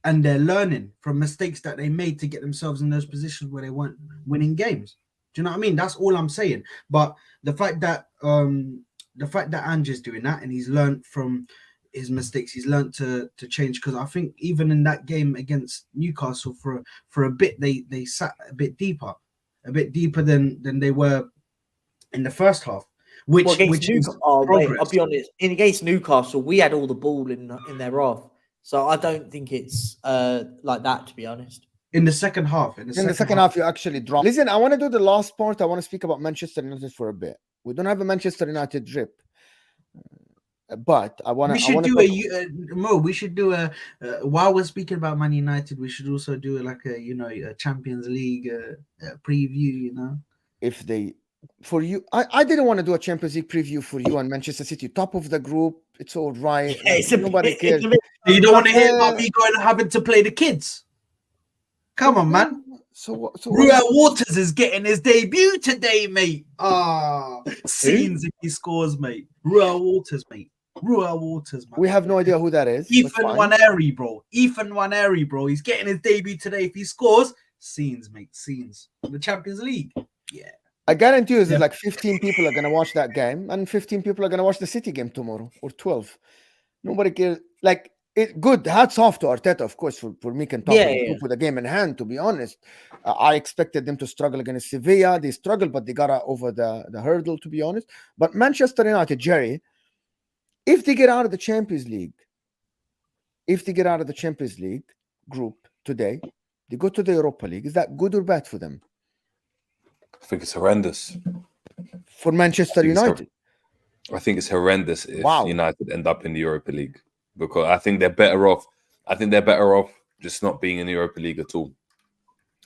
And they're learning from mistakes that they made to get themselves in those positions where they weren't winning games. Do you know what I mean? That's all I'm saying. But the fact that Ange is doing that and he's learned from his mistakes, he's learned to change. Because I think even in that game against Newcastle, for a bit they sat a bit deeper than they were in the first half. Which is progress. I'll be honest. Against Newcastle, we had all the ball in their half. So I don't think it's like that, to be honest. In the second half. In the second half, you actually drop. Listen, I want to do the last part. I want to speak about Manchester United for a bit. We don't have a Manchester United drip. But I want to. We should do a while we're speaking about Man United, we should also do a Champions League preview, If they for you, I didn't want to do a Champions League preview for you and Manchester City, top of the group. It's all right. Nobody cares. You don't want to hear about me going and having to play the kids. Come on, man. So Ruel Waters is getting his debut today, mate. Scenes if he scores, mate. Ruel Waters, mate. Ruel Waters, man. We have no idea who that is. Ethan Nwaneri, bro. Ethan Nwaneri, bro. He's getting his debut today. If he scores, scenes, mate. Scenes. The Champions League. Yeah. I guarantee you there's like 15 people are going to watch that game and 15 people are going to watch the City game tomorrow or 12. Nobody cares. Like, good. Hats off to Arteta, of course, for making top of the group with the game in hand, to be honest. I expected them to struggle against Sevilla. They struggled, but they got over the hurdle, to be honest. But Manchester United, Jerry, if they get out of the Champions League, group today, they go to the Europa League. Is that good or bad for them? I think it's horrendous. for Manchester United. I think it's horrendous if Wow. United end up in the Europa League, because I think they're better off. I think they're better off just not being in the Europa League at all.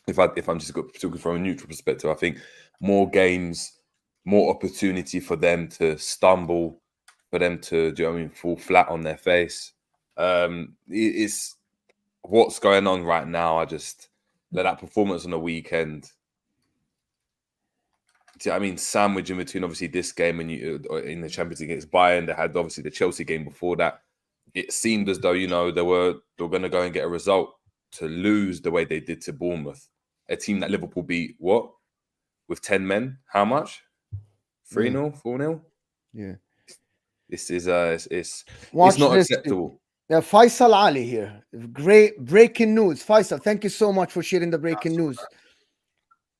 If I'm just talking from a neutral perspective, I think more games, more opportunity for them to stumble, for them to, do you know what I mean, fall flat on their face. It's what's going on right now. I just let that performance on the weekend. I mean, sandwich in between obviously this game and you in the Champions League against Bayern. They had obviously the Chelsea game before that. It seemed as though, you know, they were going to go and get a result, to lose the way they did to Bournemouth, a team that Liverpool beat with 10 men. How much? 3-0, 4-0. Yeah. This is it's Watch not this. acceptable. Yeah, Faisal Ali here. Great breaking news. Faisal, thank you so much for sharing the breaking news.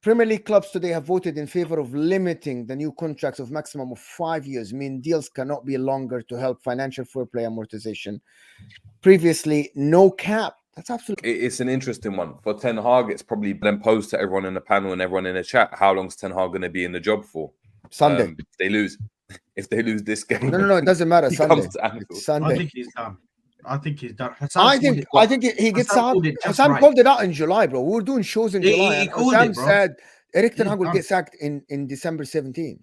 Premier League clubs today have voted in favor of limiting the new contracts of maximum of 5 years, meaning deals cannot be longer to help financial fair play amortization. Previously, no cap. That's absolutely. It's an interesting one. For Ten Hag, it's probably been posed to everyone in the panel and everyone in the chat. How long's Ten Hag going to be in the job for? Sunday. If they lose this game, No, it doesn't matter. he Sunday. comes to Anfield. It's Sunday. I think he's done. I think he's done. I think he gets Hassan out. called it just Hassan right. called it out in July, bro. We were doing shows in July. He And called Hassan it, bro. said Eric Ten He's Hag will done. get sacked in December 17th.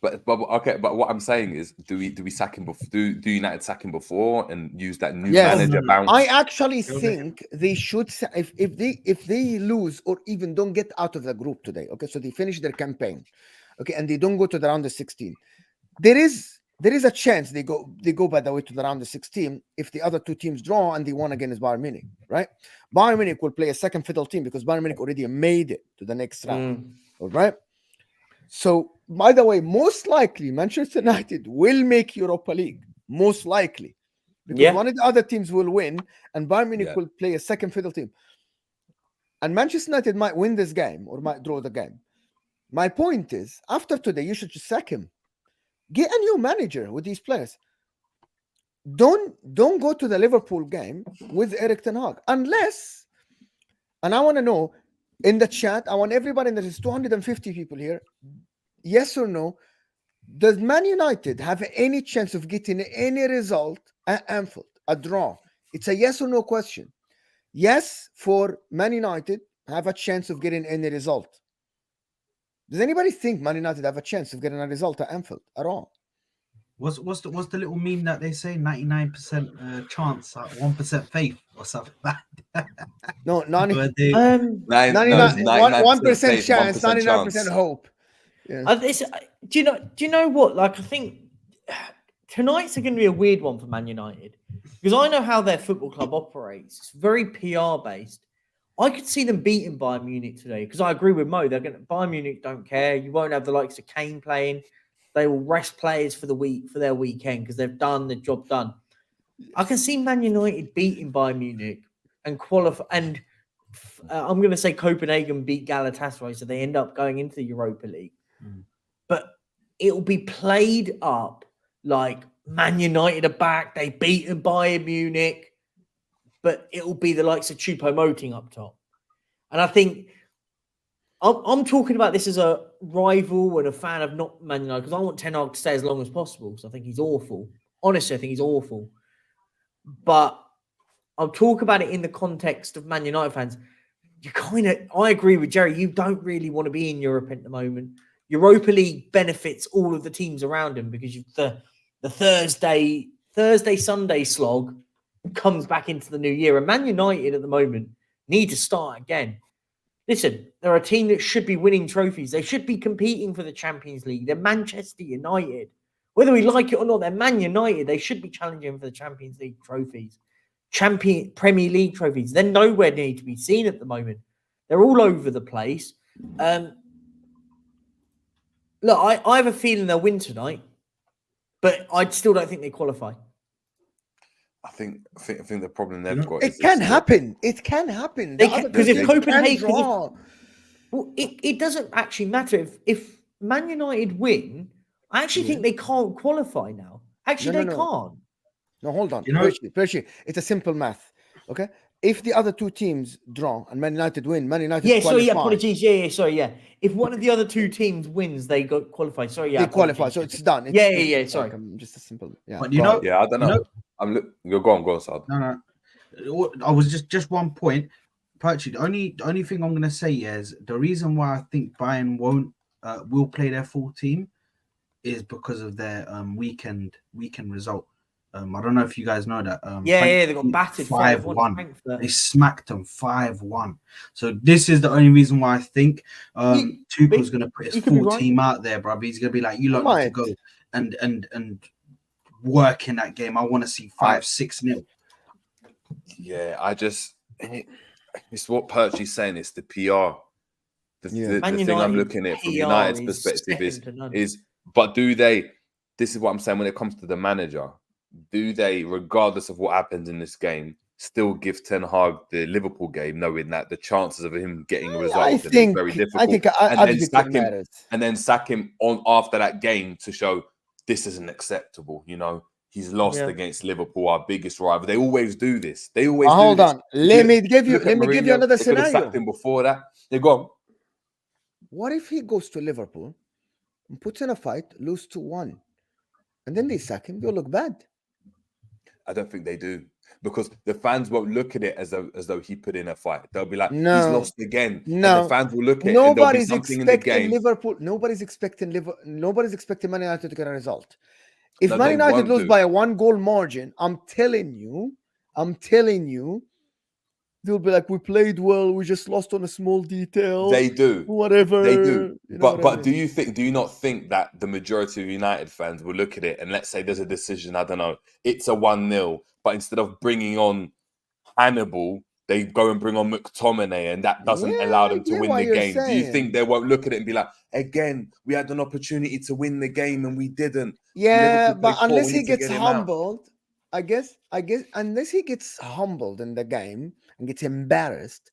But what I'm saying is, do we sack him before? Do United sack him before and use that new Yes. manager bounce? I actually think they should, if they lose or even don't get out of the group today. Okay, so they finish their campaign, okay, and they don't go to the round of 16. There is a chance they go by the way to the round of 16 if the other two teams draw and they won against Bayern Munich, right? Bayern Munich will play a second fiddle team because Bayern Munich already made it to the next round, all right? So, by the way, most likely Manchester United will make Europa League, most likely, because one of the other teams will win and Bayern Munich will play a second fiddle team. And Manchester United might win this game or might draw the game. My point is, after today, you should just sack him. Get a new manager with these players. Don't go to the Liverpool game with Eric Ten Hag unless, and I want to know in the chat, I want everybody, and there's 250 people here, yes or no, does Man United have any chance of getting any result at Anfield, a draw? It's a yes or no question. Yes, for Man United, have a chance of getting any result. Does anybody think Man United have a chance of getting a result at Anfield at all? What's the little meme that they say? 99% chance, 1% faith, or something like that. No, 1% 99% chance, 99% chance. hope. Yeah. Do you know what? Like, I think tonight's going to be a weird one for Man United because I know how their football club operates. It's very PR based. I could see them beating Bayern Munich today because I agree with Mo. Bayern Munich don't care. You won't have the likes of Kane playing. They will rest players for their weekend because they've done the job done. I can see Man United beating Bayern Munich and qualify. And I'm going to say Copenhagen beat Galatasaray, so they end up going into the Europa League. But it will be played up like Man United are back. They beaten Bayern Munich. But it will be the likes of Choupo-Moting up top. And I think I'm talking about this as a rival and a fan of not Man United because I want Ten Hag to stay as long as possible because I think he's awful. Honestly, I think he's awful. But I'll talk about it in the context of Man United fans. I agree with Jerry. You don't really want to be in Europe at the moment. Europa League benefits all of the teams around him because the Thursday, Sunday slog comes back into the new year. And Man United at the moment need to start again. Listen, they're a team that should be winning trophies. They should be competing for the Champions League. They're Manchester United. Whether we like it or not, they're Man United. They should be challenging for the Champions League trophies. Premier League trophies. They're nowhere near to be seen at the moment. They're all over the place. Look, I have a feeling they'll win tonight, but I still don't think they qualify. I think the problem they've got is it can happen. It can happen because if Copenhagen, it doesn't actually matter if Man United win. I actually think they can't qualify now. Actually, they can't. No, hold on, Perchy. It's a simple math. Okay, if the other two teams draw and Man United win, Man United Yeah, sorry, yeah, qualify. apologies. Yeah, sorry, yeah. If one of the other two teams wins, they got qualified. Sorry, yeah, They qualify, apologies. so it's done. It's, Yeah, sorry. like, just a simple. Yeah, But you go know, ahead. Yeah, I don't you know. know, You're go on, Sad. no. I was just one point. Perchy, the only thing I'm gonna say is the reason why I think Bayern will play their full team is because of their weekend result. I don't know if you guys know that. Yeah, they got battered 5-1. 5-1. They smacked them 5-1. So this is the only reason why I think Tuchel's gonna put his you could be full right. team out there, bro. He's gonna be like, you lot need to go and work in that game. I want to see 5-6-0. Yeah, it's what Perchy's saying. It's the PR. The thing I'm looking at from United's perspective is, but do they? This is what I'm saying when it comes to the manager. Do they, regardless of what happens in this game, still give Ten Hag the Liverpool game, knowing that the chances of him getting a result is very difficult? I think and then sack him on after that game to show this isn't acceptable. You know, he's lost against Liverpool, our biggest rival. They always do this. They always hold do on. this. Let me give you another They could have scenario. sacked him before that. They go. What if he goes to Liverpool and puts in a fight, lose 2-1, and then they sack him? They'll look bad. I don't think they do, because the fans won't look at it as though he put in a fight. They'll be like, he's lost again. No, and the fans will look at it. Nobody's And something in the game. Liverpool. Nobody's expecting Man United to get a result. If No, Man they United won't lose do. by a 1-goal margin, I'm telling you, they'll be like, we played well, we just lost on a small detail. They do. Whatever. They do. You know But do you not think that the majority of United fans will look at it and, let's say there's a decision, I don't know, it's a 1-0, but instead of bringing on Hannibal, they go and bring on McTominay, and that doesn't allow them to win the game. Do you think they won't look at it and be like, again, we had an opportunity to win the game and we didn't? Yeah, Liverpool but played unless poor, we he need to gets get him out. humbled, I guess unless he gets humbled in the game and gets embarrassed,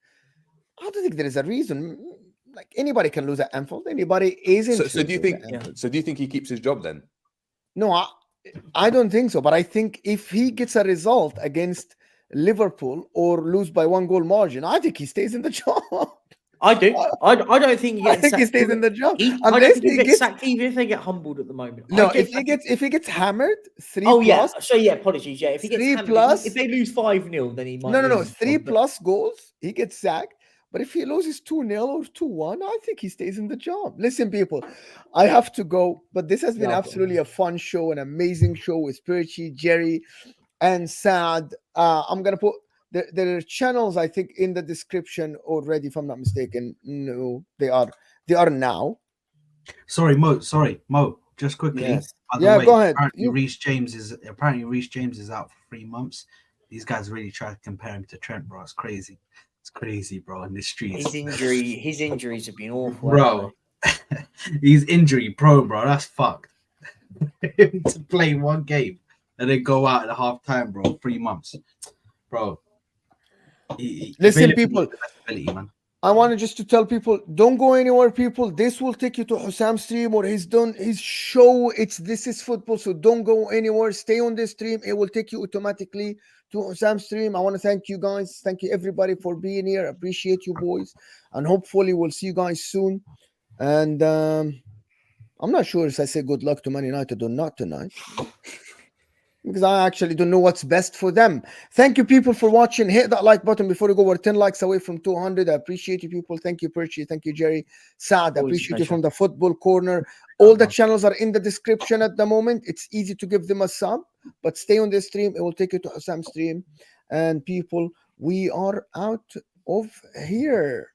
I don't think there is a reason. Like, anybody can lose at Anfield. Anybody isn't. So do you think? So do you think he keeps his job then? No, I don't think so. But I think if he gets a result against Liverpool or lose by 1-goal margin, I think he stays in the job. I do. I don't think he gets I think he stays in the job. I don't think he gets sacked even if they get humbled at the moment. No, if he gets hammered, 3+. Oh yeah. So yeah, apologies. Yeah, if he gets 3+. Hammered, if they lose 5-0, then he might. No. lose 3+ goals, he gets sacked. But if he loses 2-0 or 2-1, I think he stays in the job. Listen, people, I have to go. But this has been absolutely a fun show, an amazing show with Perchy, Jerry, and Saad. I'm gonna put there are channels, I think, in the description already, if I'm not mistaken. No, they are now. Sorry, Mo. Just quickly. Yes. Way, go ahead. Apparently, Reece James is out for 3 months. These guys really try to compare him to Trent, bro. It's crazy. It's crazy, bro. In the streets, his injuries have been awful, bro. He's injury prone, bro. That's fucked. To play one game and then go out at half time, bro. 3 months, bro. Listen, people. Man. I wanted just to tell people, don't go anywhere, people. This will take you to Husam's stream, or he's done his show. This is football, so don't go anywhere. Stay on this stream. It will take you automatically to Husam's stream. I want to thank you guys. Thank you, everybody, for being here. Appreciate you, boys. And hopefully we'll see you guys soon. And I'm not sure if I say good luck to Man United or not tonight, because I actually don't know what's best for them. Thank you, people, for watching. Hit that like button before you go. We're 10 likes away from 200. I appreciate you, people. Thank you, Perchy. Thank you, Jerry. Saad, I appreciate you from the Football Corner. All the channels are in the description at the moment. It's easy to give them a sub, but stay on this stream. It will take you to Husam's stream. And people, we are out of here.